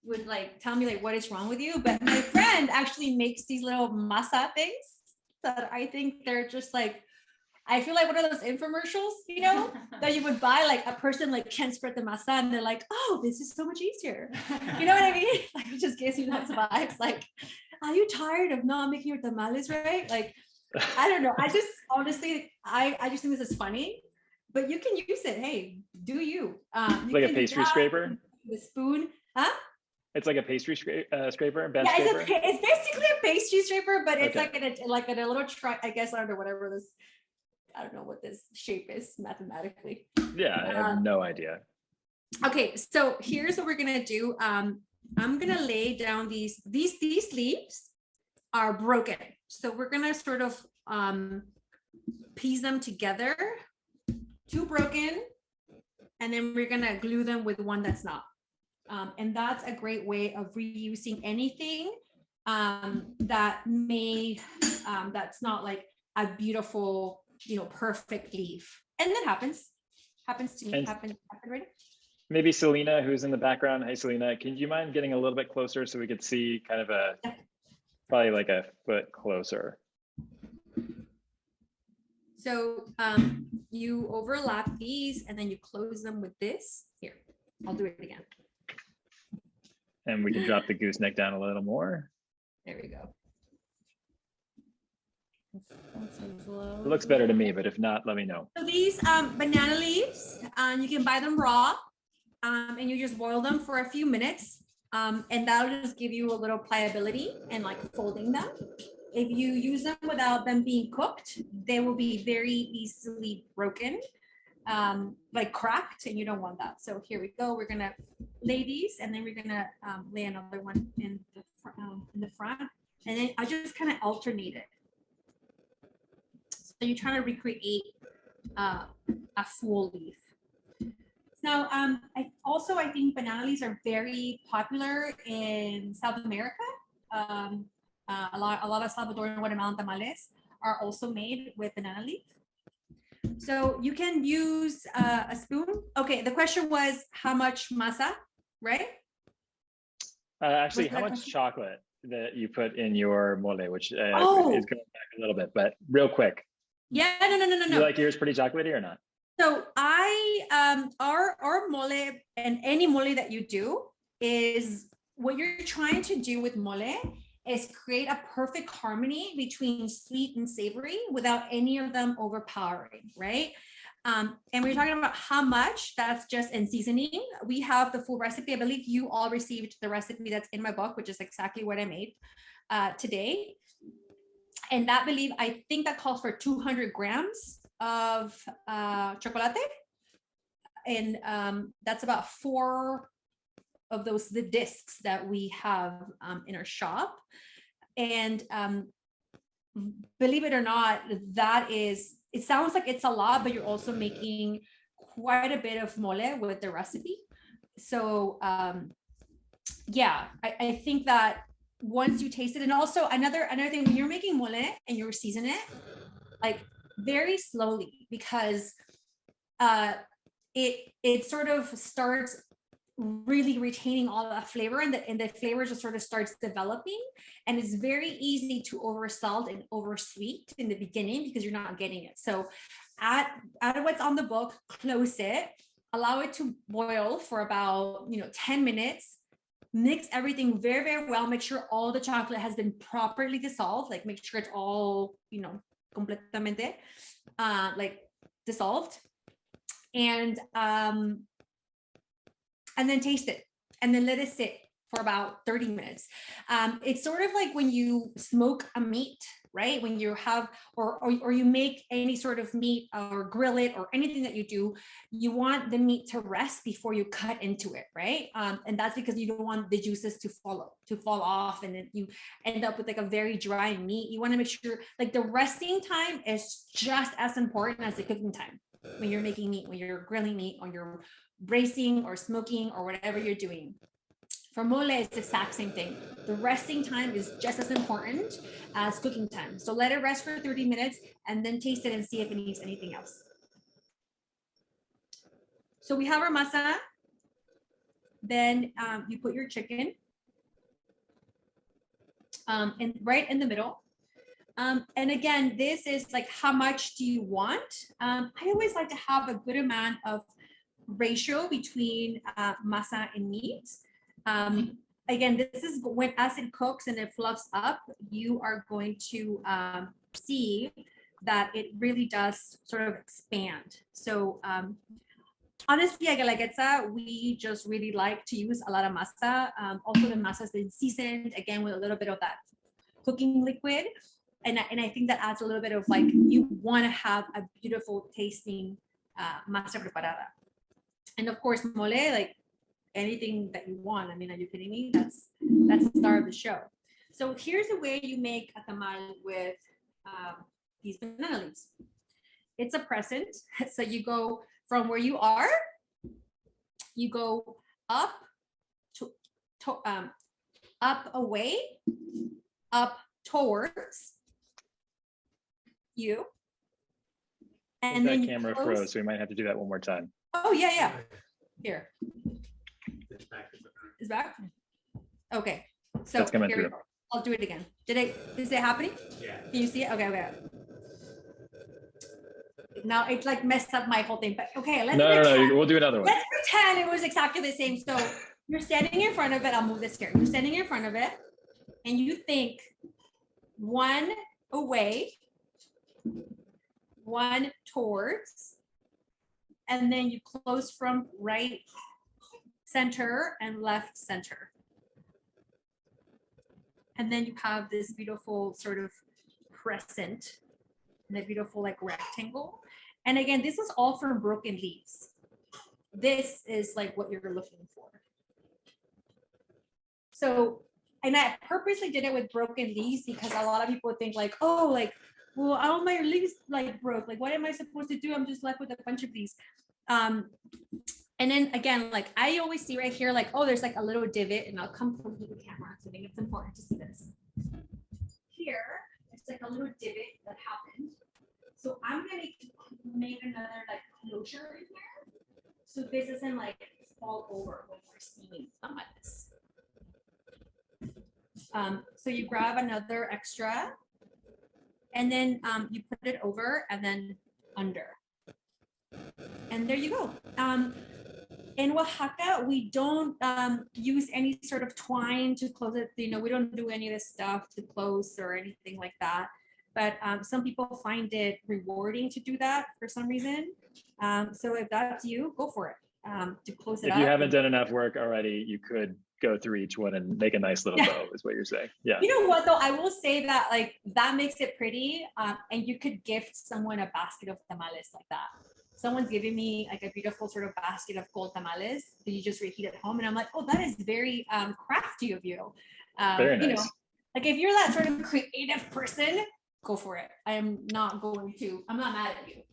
would like tell me like, what is wrong with you? But my friend actually makes these little masa things that I think they're just like, I feel like one of those infomercials, that you would buy, like a person like can't spread the masa and they're like, oh, this is so much easier. You know what I mean? Like it just gives you those vibes. Like, are you tired of not making your tamales right? Like, I don't know. I just honestly, I just think this is funny, but you can use it. Hey, do you? Like a pastry scraper? The spoon, huh? It's like a pastry scraper, scraper. It's basically a pastry scraper, but it's like in a little try. I guess I don't know what this shape is mathematically. Yeah, I have no idea. Okay, so here's what we're gonna do. I'm gonna lay down these leaves are broken, so we're gonna sort of piece them together, 2 broken, and then we're gonna glue them with one that's not. And that's a great way of reusing anything that may, that's not like a beautiful, perfect leaf. And that happens to me, And happened right? maybe Selena, who's in the background. Hey, Selena, can you mind getting a little bit closer so we could see kind of probably like a foot closer? So you overlap these and then you close them with this. Here, I'll do it again. And we can drop the gooseneck down a little more. There we go. It looks better to me, but if not, let me know. So these banana leaves, you can buy them raw, and you just boil them for a few minutes, and that'll just give you a little pliability and like folding them. If you use them without them being cooked, they will be very easily broken, like cracked, and you don't want that. So here we go. We're gonna lay these, and then we're gonna lay another one in the front, and then I just kind of alternate it. So you're trying to recreate a full leaf. Now, I think banana leaves are very popular in South America. A lot of Salvadoran Guatemalan tamales are also made with banana leaf. So you can use a spoon. Okay, the question was how much masa, right? Actually, how much chocolate that you put in your mole, which is going back a little bit, but real quick. Yeah, no. You like yours pretty chocolatey or not? So our mole and any mole that you do is what you're trying to do with mole is create a perfect harmony between sweet and savory without any of them overpowering, right? And we're talking about how much, that's just in seasoning. We have the full recipe. I believe you all received the recipe that's in my book, which is exactly what I made today. And that I think that calls for 200 grams of chocolate. And that's about 4 of those, the discs that we have in our shop. And believe it or not, it sounds like it's a lot, but you're also making quite a bit of mole with the recipe. So yeah, I think that once you taste it, and also another thing, when you're making mole and you season it, like very slowly, because it sort of starts really retaining all that flavor, and the flavor just sort of starts developing, and it's very easy to over salt and over sweet in the beginning because you're not getting it. So add what's on the book, close it, allow it to boil for about 10 minutes, mix everything very, very well, make sure all the chocolate has been properly dissolved, like make sure it's all completamente like dissolved, and then taste it, and then let it sit for about 30 minutes. It's sort of like when you smoke a meat, right? When you have, or you make any sort of meat or grill it or anything that you do, you want the meat to rest before you cut into it, right? And that's because you don't want the juices to fall off, and then you end up with like a very dry meat. You want to make sure like the resting time is just as important as the cooking time when you're making meat, when you're grilling meat, when you're bracing or smoking or whatever you're doing. For mole, it's the exact same thing. The resting time is just as important as cooking time. So let it rest for 30 minutes and then taste it and see if it needs anything else. So we have our masa. Then you put your chicken and right in the middle. And again, this is like, how much do you want? I always like to have a good amount of ratio between masa and meat. Again, this is when, as it cooks and it fluffs up, you are going to see that it really does sort of expand. So honestly, at Guelaguetza, we just really like to use a lot of masa. Also, the masa has been seasoned again with a little bit of that cooking liquid. And I think that adds a little bit of like, you want to have a beautiful tasting masa preparada. And of course, mole, like anything that you want. I mean, are you kidding me? That's the star of the show. So here's the way you make a tamal with these banana leaves. It's a present. So you go from where you are, you go up up, away, up towards you. And then that you camera close. froze, so we might have to do that one more time. Oh, yeah. Here. Is back? Okay. So That's coming here we through. go. I'll do it again. Is it happening? Yeah. Can you see it? Okay. Now it's like messed up my whole thing, but okay, let's No, we'll do another one. Let's pretend it was exactly the same. So you're standing in front of it. I'll move this here. You're standing in front of it and you think one away, one towards, and then you close from right center and left center. And then you have this beautiful sort of crescent and a beautiful like rectangle. And again, this is all from broken leaves. This is like what you're looking for. So, and I purposely did it with broken leaves because a lot of people think like, oh, like, well, all my leaves like broke. Like, what am I supposed to do? I'm just left with a bunch of leaves. And then again, like I always see right here, like, oh, there's like a little divot, and I'll come close to the camera. So I think it's important to see this. Here, it's like a little divot that happened. So I'm gonna make another like closure in here, so this doesn't like fall over when we're steaming tamales. So you grab another extra, and then you put it over and then under, and there you go. In Oaxaca, we don't use any sort of twine to close it. You know, we don't do any of this stuff to close or anything like that. But some people find it rewarding to do that for some reason. So if that's you, go for it. To close it If up. you haven't done enough work already, you could go through each one and make a nice little bow, is what you're saying. Yeah. You know what though? I will say that like that makes it pretty, and you could gift someone a basket of tamales like that. Someone's giving me like a beautiful sort of basket of cold tamales that you just reheat at home, and I'm like, oh, that is very crafty of you. Very nice. You know, like if you're that sort of creative person, go for it. I'm not mad at you.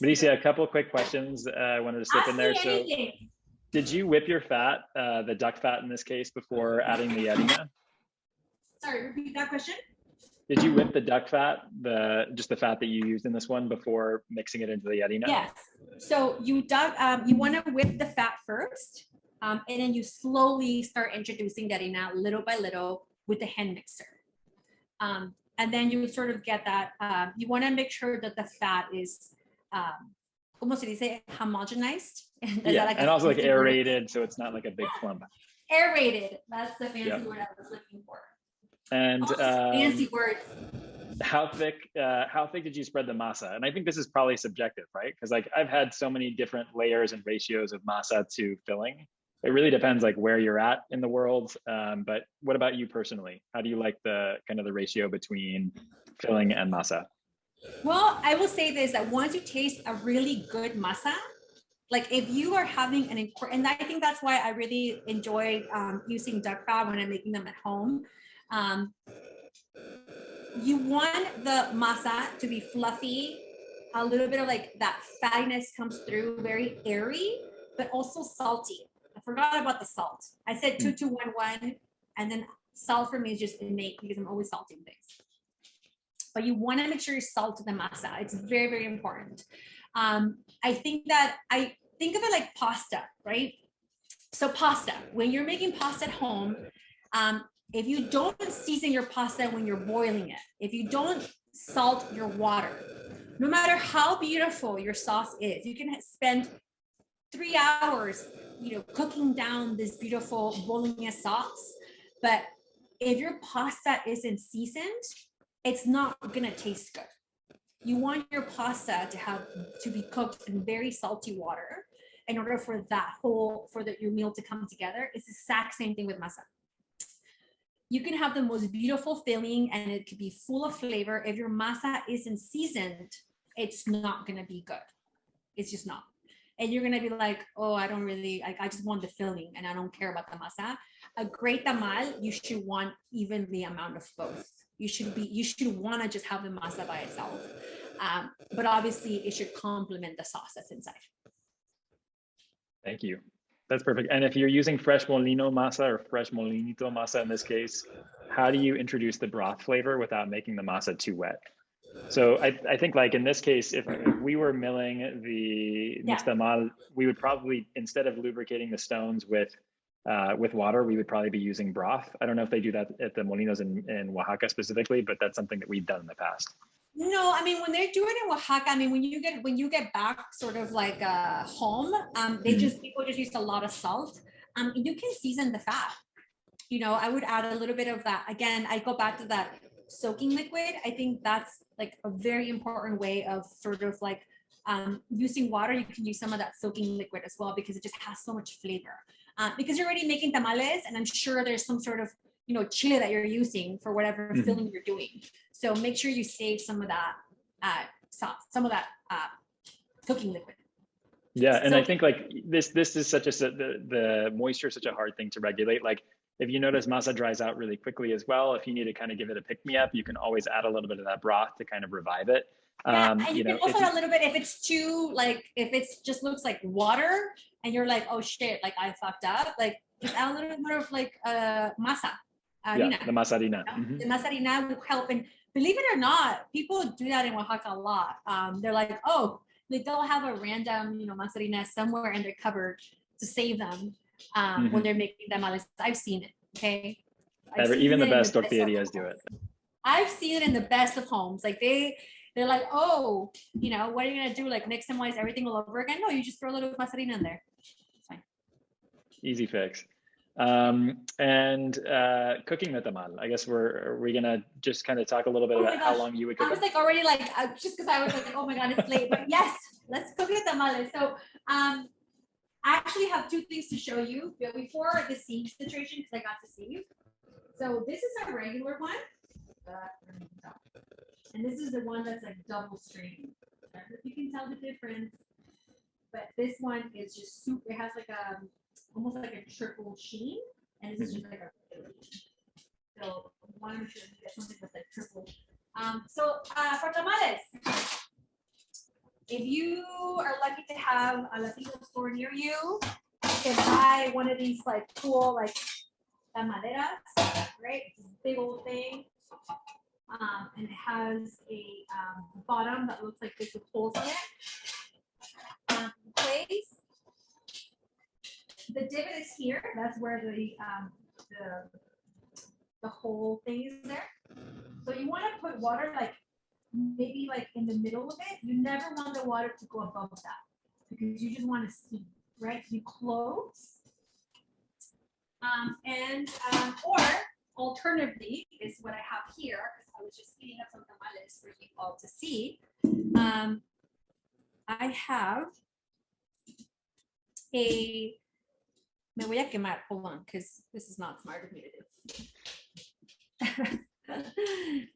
Bricia, a couple of quick questions I wanted to slip in there. So did you whip your fat, the duck fat in this case, before adding the harina? Sorry, repeat that question. Did you whip the duck fat, just the fat that you used in this one, before mixing it into the harina? Yes. So you want to whip the fat first, and then you slowly start introducing the harina little by little with the hand mixer. And then you sort of get that, you want to make sure that the fat is, ¿cómo se dice? Homogenized. Yeah, like and also like aerated, word? So it's not like a big clump. Aerated, that's the fancy word I was looking for. And fancy words. How thick did you spread the masa? And I think this is probably subjective, right? Because like I've had so many different layers and ratios of masa to filling. It really depends like where you're at in the world. But what about you personally? How do you like the kind of the ratio between filling and masa? Well, I will say this, that once you taste a really good masa, like if you are having an important, and I think that's why I really enjoy using duck fat when I'm making them at home. You want the masa to be fluffy, a little bit of like that fattiness comes through, very airy, but also salty. I forgot about the salt. I said 2-2-1-1, and then salt for me is just innate because I'm always salting things. But you want to make sure you salt the masa. It's very, very important. I think of it like pasta, right? So pasta, when you're making pasta at home, if you don't season your pasta when you're boiling it, if you don't salt your water, no matter how beautiful your sauce is, you can spend 3 hours, cooking down this beautiful bolognese sauce. But if your pasta isn't seasoned, it's not gonna taste good. You want your pasta to be cooked in very salty water in order for your meal to come together. It's the exact same thing with masa. You can have the most beautiful filling and it could be full of flavor. If your masa isn't seasoned, it's not gonna be good. It's just not. And you're gonna be like, oh, I just want the filling and I don't care about the masa. A great tamal, you should want evenly amount of both. You should want to just have the masa by itself. But obviously it should complement the sauce that's inside. Thank you. That's perfect. And if you're using fresh molino masa or fresh molinito masa in this case, how do you introduce the broth flavor without making the masa too wet? So I think like in this case, if we were milling the nixtamal, we would probably, instead of lubricating the stones with water, we would probably be using broth. I don't know if they do that at the molinos in Oaxaca specifically, but that's something that we've done in the past. No, I mean, when they do it in Oaxaca, I mean, when you get back sort of like home, people just use a lot of salt. You can season the fat. You know, I would add a little bit of that. Again, I go back to that soaking liquid. I think that's like a very important way of sort of like using water. You can use some of that soaking liquid as well, because it just has so much flavor. Because you're already making tamales, and I'm sure there's some sort of, you know, chile that you're using for whatever filling you're doing. So make sure you save some of that sauce, some of that cooking liquid. Yeah, and I think like this is such the moisture is such a hard thing to regulate. Like if you notice masa dries out really quickly as well, if you need to kind of give it a pick-me-up, you can always add a little bit of that broth to kind of revive it. Yeah, and you can also add a little bit if it's too, like, if it's just looks like water and you're like, oh shit, like I fucked up, like just add a little bit of like masa. The masa harina. The masa harina will help. And believe it or not, people do that in Oaxaca a lot. They're like, oh, they'll have a random, you know, masa harina somewhere in their cupboard to save them when they're making tamales. I've seen it. Okay. Even the best tortillerías do it. I've seen it in the best of homes. Like they're like, oh, you know, what are you gonna do? Like next time, is everything all over again? No, you just throw a little masa harina in there. It's fine. Easy fix. And cooking the tamal. I guess are we gonna just kind of talk a little bit about how long you would cook? I was like already like just because I was like, oh my god, it's late. But yes, let's cook the tamales. So I actually have two things to show you before the sieve situation, because I got to see you. So this is a regular one, and this is the one that's like double strained. I don't know if you can tell the difference, but this one is just super. It has like a almost like a triple sheen, and this is just like a. So I want to make sure you get something with like triple. So for tamales, if you are lucky to have a Latino store near you, you can buy one of these like cool like tamaleras, right? It's a big old thing. And it has a bottom that looks like this with holes in it. Place. The divot is here. That's where the whole thing is there. So you want to put water like maybe like in the middle of it. You never want the water to go above that, because you just want to steam, right? You close. Or alternatively is what I have here, because I was just heating up some tamales for you all to see. I have me voy a quemar, hold on, because this is not smart of me to do.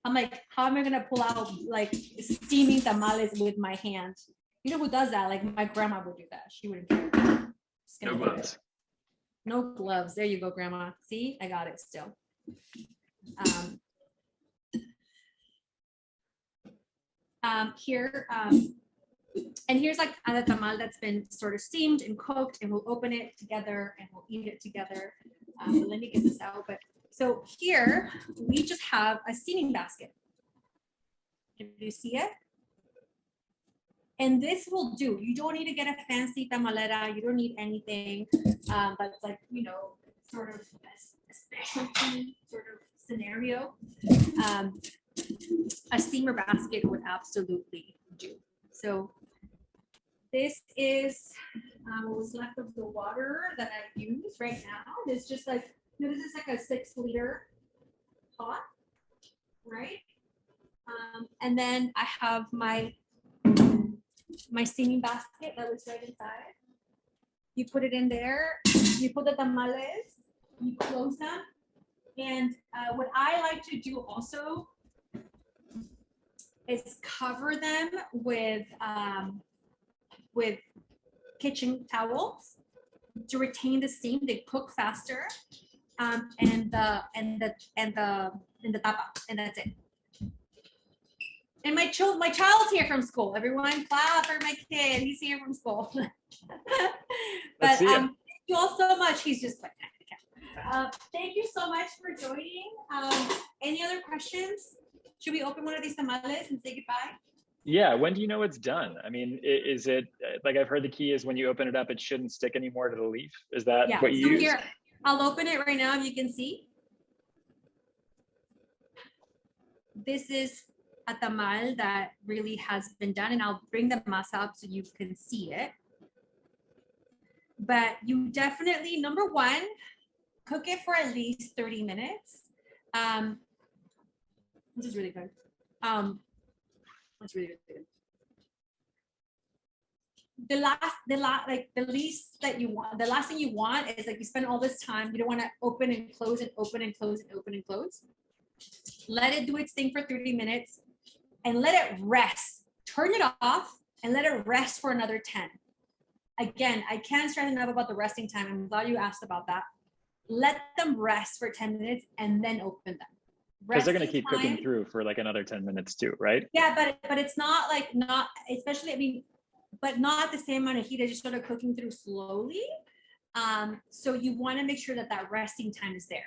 I'm like, how am I gonna pull out like steaming tamales with my hand? You know who does that? Like my grandma would do that. She wouldn't care. No gloves. No gloves. There you go, grandma. See, I got it still. Here, and here's like a tamal that's been sort of steamed and cooked, and we'll open it together and we'll eat it together. Let me get this out. But so here we just have a steaming basket. Can you see it? And this will do. You don't need to get a fancy tamalera. You don't need anything. But it's like, you know, sort of a specialty sort of scenario. A steamer basket would absolutely do. So this is what was left of the water that I use right now. It's just like, you know, this is like a 6-liter pot, right? And then I have my steaming basket that was right inside. You put it in there, you put the tamales, you close them. And what I like to do also is cover them with kitchen towels to retain the steam. They cook faster, and the tapa, and that's it. And my child's here from school. Everyone clap for my kid. He's here from school. But thank you all so much. He's just like, thank you so much for joining. Any other questions? Should we open one of these tamales and say goodbye? Yeah, when do you know it's done? I mean, is it, like I've heard the key is when you open it up, it shouldn't stick anymore to the leaf. Is that what you use? Here, I'll open it right now if you can see. This is a tamal that really has been done, and I'll bring the masa up so you can see it. But you definitely, number one, cook it for at least 30 minutes. This is really good. That's really, really good. The least that you want, the last thing you want is like you spend all this time, you don't want to open and close and open and close and open and close. Let it do its thing for 30 minutes and let it rest. Turn it off and let it rest for another 10. Again, I can't stress enough about the resting time. I'm glad you asked about that. Let them rest for 10 minutes and then open them. Because they're going to keep cooking through for like another 10 minutes too, right? Yeah, but it's not like, not, especially, I mean, but not the same amount of heat as just sort of cooking through slowly. So you want to make sure that that resting time is there.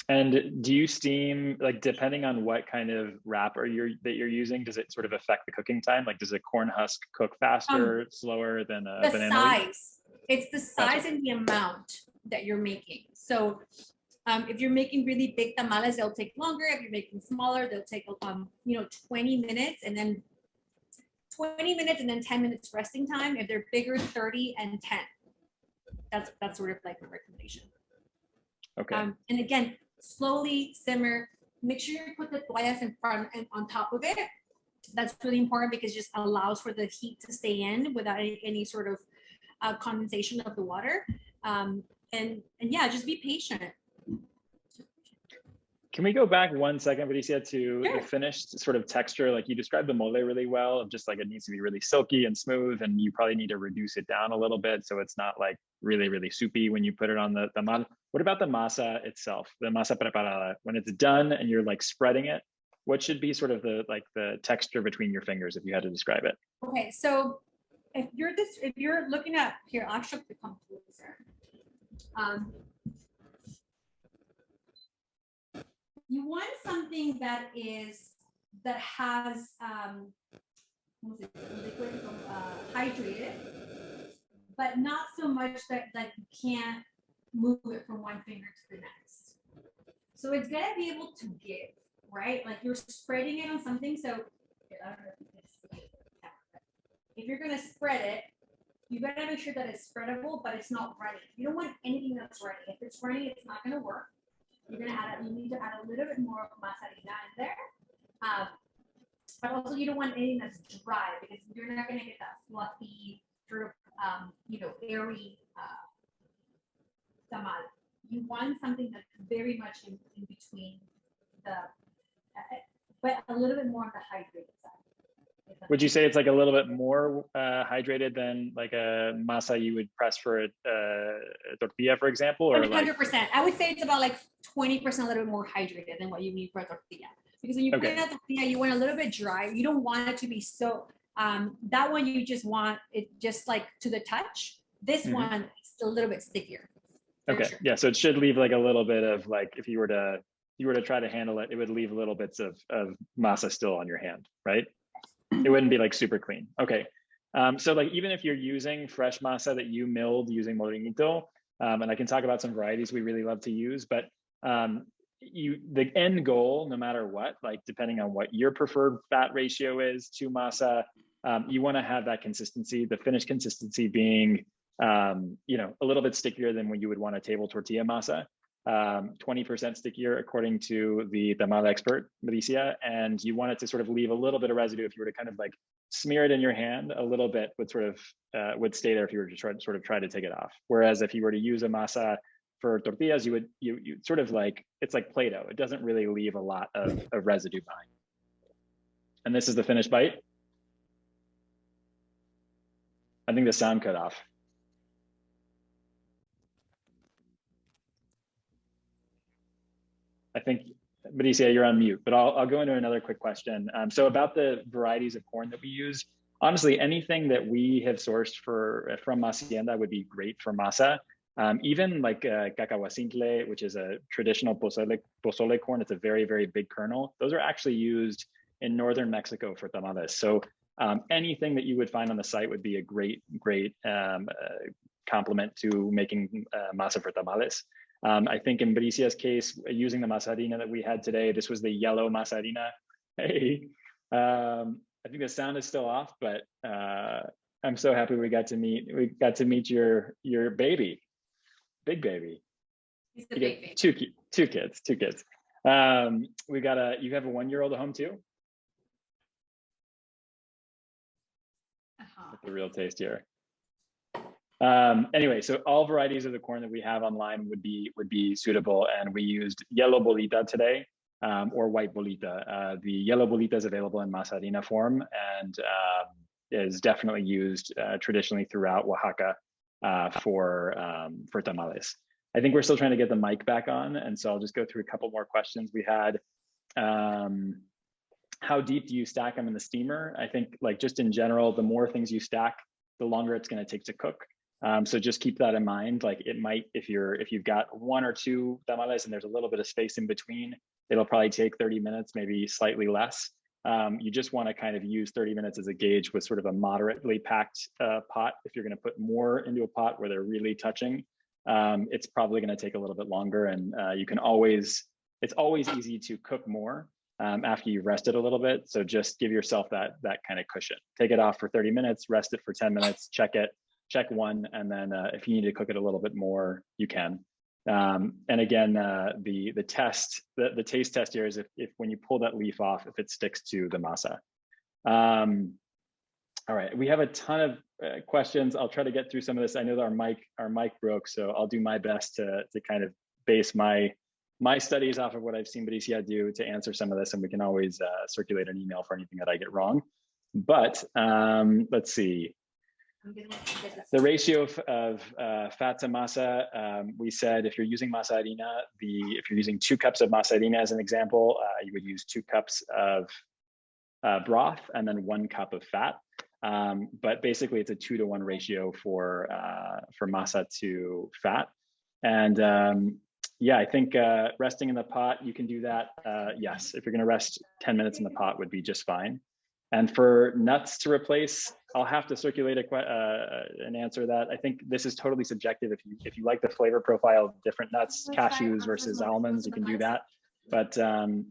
And do you steam, like depending on what kind of wrap that you're using, does it sort of affect the cooking time? Like does a corn husk cook faster, slower than a banana leaf? Size. It's the size and the amount that you're making. So if you're making really big tamales, they'll take longer. If you're making smaller, they'll take 20 minutes and then 20 minutes and then 10 minutes resting time. If they're bigger, 30 and 10. That's sort of like the recommendation. Okay. And again, slowly simmer. Make sure you put the tlayudas in front and on top of it. That's really important because it just allows for the heat to stay in without any sort of condensation of the water. And yeah, just be patient. Can we go back 1 second, Bricia, to Sure. the finished sort of texture? Like you described the mole really well, of just like it needs to be really silky and smooth, and you probably need to reduce it down a little bit so it's not like really, really soupy when you put it on the tamal. What about the masa itself, the masa preparada? When it's done and you're like spreading it, what should be sort of the texture between your fingers if you had to describe it? Okay, so if you're looking at here, I'll show the closer. You want something that has hydrated, but not so much that you can't move it from one finger to the next. So it's gonna be able to give, right? Like you're spreading it on something. So if you're gonna spread it, you gotta make sure that it's spreadable, but it's not runny. You don't want anything that's runny. If it's runny, it's not gonna work. You need to add a little bit more masarina in there. But also you don't want anything that's dry because you're not going to get that fluffy, sort of, airy tamal. You want something that's very much in between but a little bit more on the hydrated side. Would you say it's like a little bit more hydrated than like a masa you would press for a tortilla, for example? Or 100%. I would say it's about like 20% a little bit more hydrated than what you need for a tortilla. Because when you put it in a tortilla, you want a little bit dry. You don't want it to be so, that one you just want it just like to the touch. This one, it's a little bit stickier. Okay, sure. Yeah, so it should leave like a little bit of like, if you were to try to handle it, it would leave little bits of masa still on your hand, right? It wouldn't be like super clean. Okay. So like even if you're using fresh masa that you milled using Molinito, and I can talk about some varieties we really love to use, but the end goal, no matter what, like depending on what your preferred fat ratio is to masa, you want to have that consistency, the finished consistency being, a little bit stickier than when you would want a table tortilla masa. 20% stickier according to the tamal expert, Bricia, and you want it to sort of leave a little bit of residue. If you were to kind of like smear it in your hand, a little bit would sort of would stay there if you were to try to take it off. Whereas if you were to use a masa for tortillas, you sort of like, it's like Play-Doh. It doesn't really leave a lot of residue behind. And this is the finished bite. I think the sound cut off. I think, Bricia, you're on mute, but I'll go into another quick question. So about the varieties of corn that we use, honestly, anything that we have sourced from Masienda would be great for masa. Even like cacahuacintle, which is a traditional pozole corn, it's a very, very big kernel. Those are actually used in northern Mexico for tamales. So anything that you would find on the site would be a great complement to making masa for tamales. I think in Bricia's case, using the masa harina that we had today, this was the yellow masa harina. Hey, I think the sound is still off, but I'm so happy we got to meet your baby, big baby. He's the big baby. Two kids. You have a 1-year-old at home too? That's the real taste here. Anyway, so all varieties of the corn that we have online would be suitable, and we used yellow bolita today, or white bolita. The yellow bolita is available in masa harina form and is definitely used traditionally throughout Oaxaca for tamales. I think we're still trying to get the mic back on, and so I'll just go through a couple more questions we had. How deep do you stack them in the steamer? I think, like, just in general, the more things you stack, the longer it's going to take to cook. So just keep that in mind. Like, it might, if you've got 1 or 2 tamales and there's a little bit of space in between, it'll probably take 30 minutes, maybe slightly less. You just want to kind of use 30 minutes as a gauge with sort of a moderately packed pot. If you're going to put more into a pot where they're really touching, it's probably going to take a little bit longer. And it's always easy to cook more after you've rested a little bit. So just give yourself that kind of cushion. Take it off for 30 minutes, rest it for 10 minutes, check one, and then if you need to cook it a little bit more, you can. And again, the taste test here is if when you pull that leaf off, if it sticks to the masa. All right, we have a ton of questions. I'll try to get through some of this. I know that our mic broke, so I'll do my best to kind of base my studies off of what I've seen Bricia do to answer some of this, and we can always circulate an email for anything that I get wrong. But let's see. The ratio of fat to masa, we said if you're using masa harina, if you're using 2 cups of masa harina as an example, you would use 2 cups of broth and then 1 cup of fat. But basically it's a 2-to-1 ratio for masa to fat. And yeah, I think resting in the pot, you can do that. Yes, if you're gonna rest 10 minutes in the pot would be just fine. And for nuts to replace, I'll have to circulate an answer that. I think this is totally subjective. If you like the flavor profile of different nuts, cashews versus almonds, you can do that. But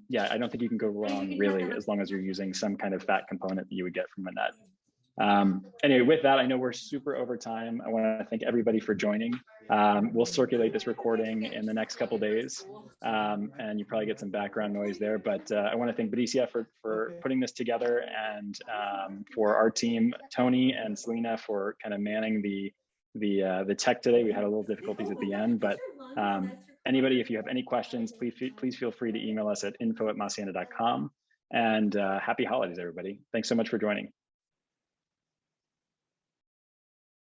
yeah, I don't think you can go wrong really, as long as you're using some kind of fat component that you would get from a nut. Anyway, with that, I know we're super over time. I want to thank everybody for joining. We'll circulate this recording in the next couple days, and you probably get some background noise there. But I want to thank Bricia for putting this together, and for our team, Tony and Selena, for kind of manning the tech today. We had a little difficulties at the end, but anybody, if you have any questions, please feel free to email us at info@masienda.com. And happy holidays, everybody. Thanks so much for joining.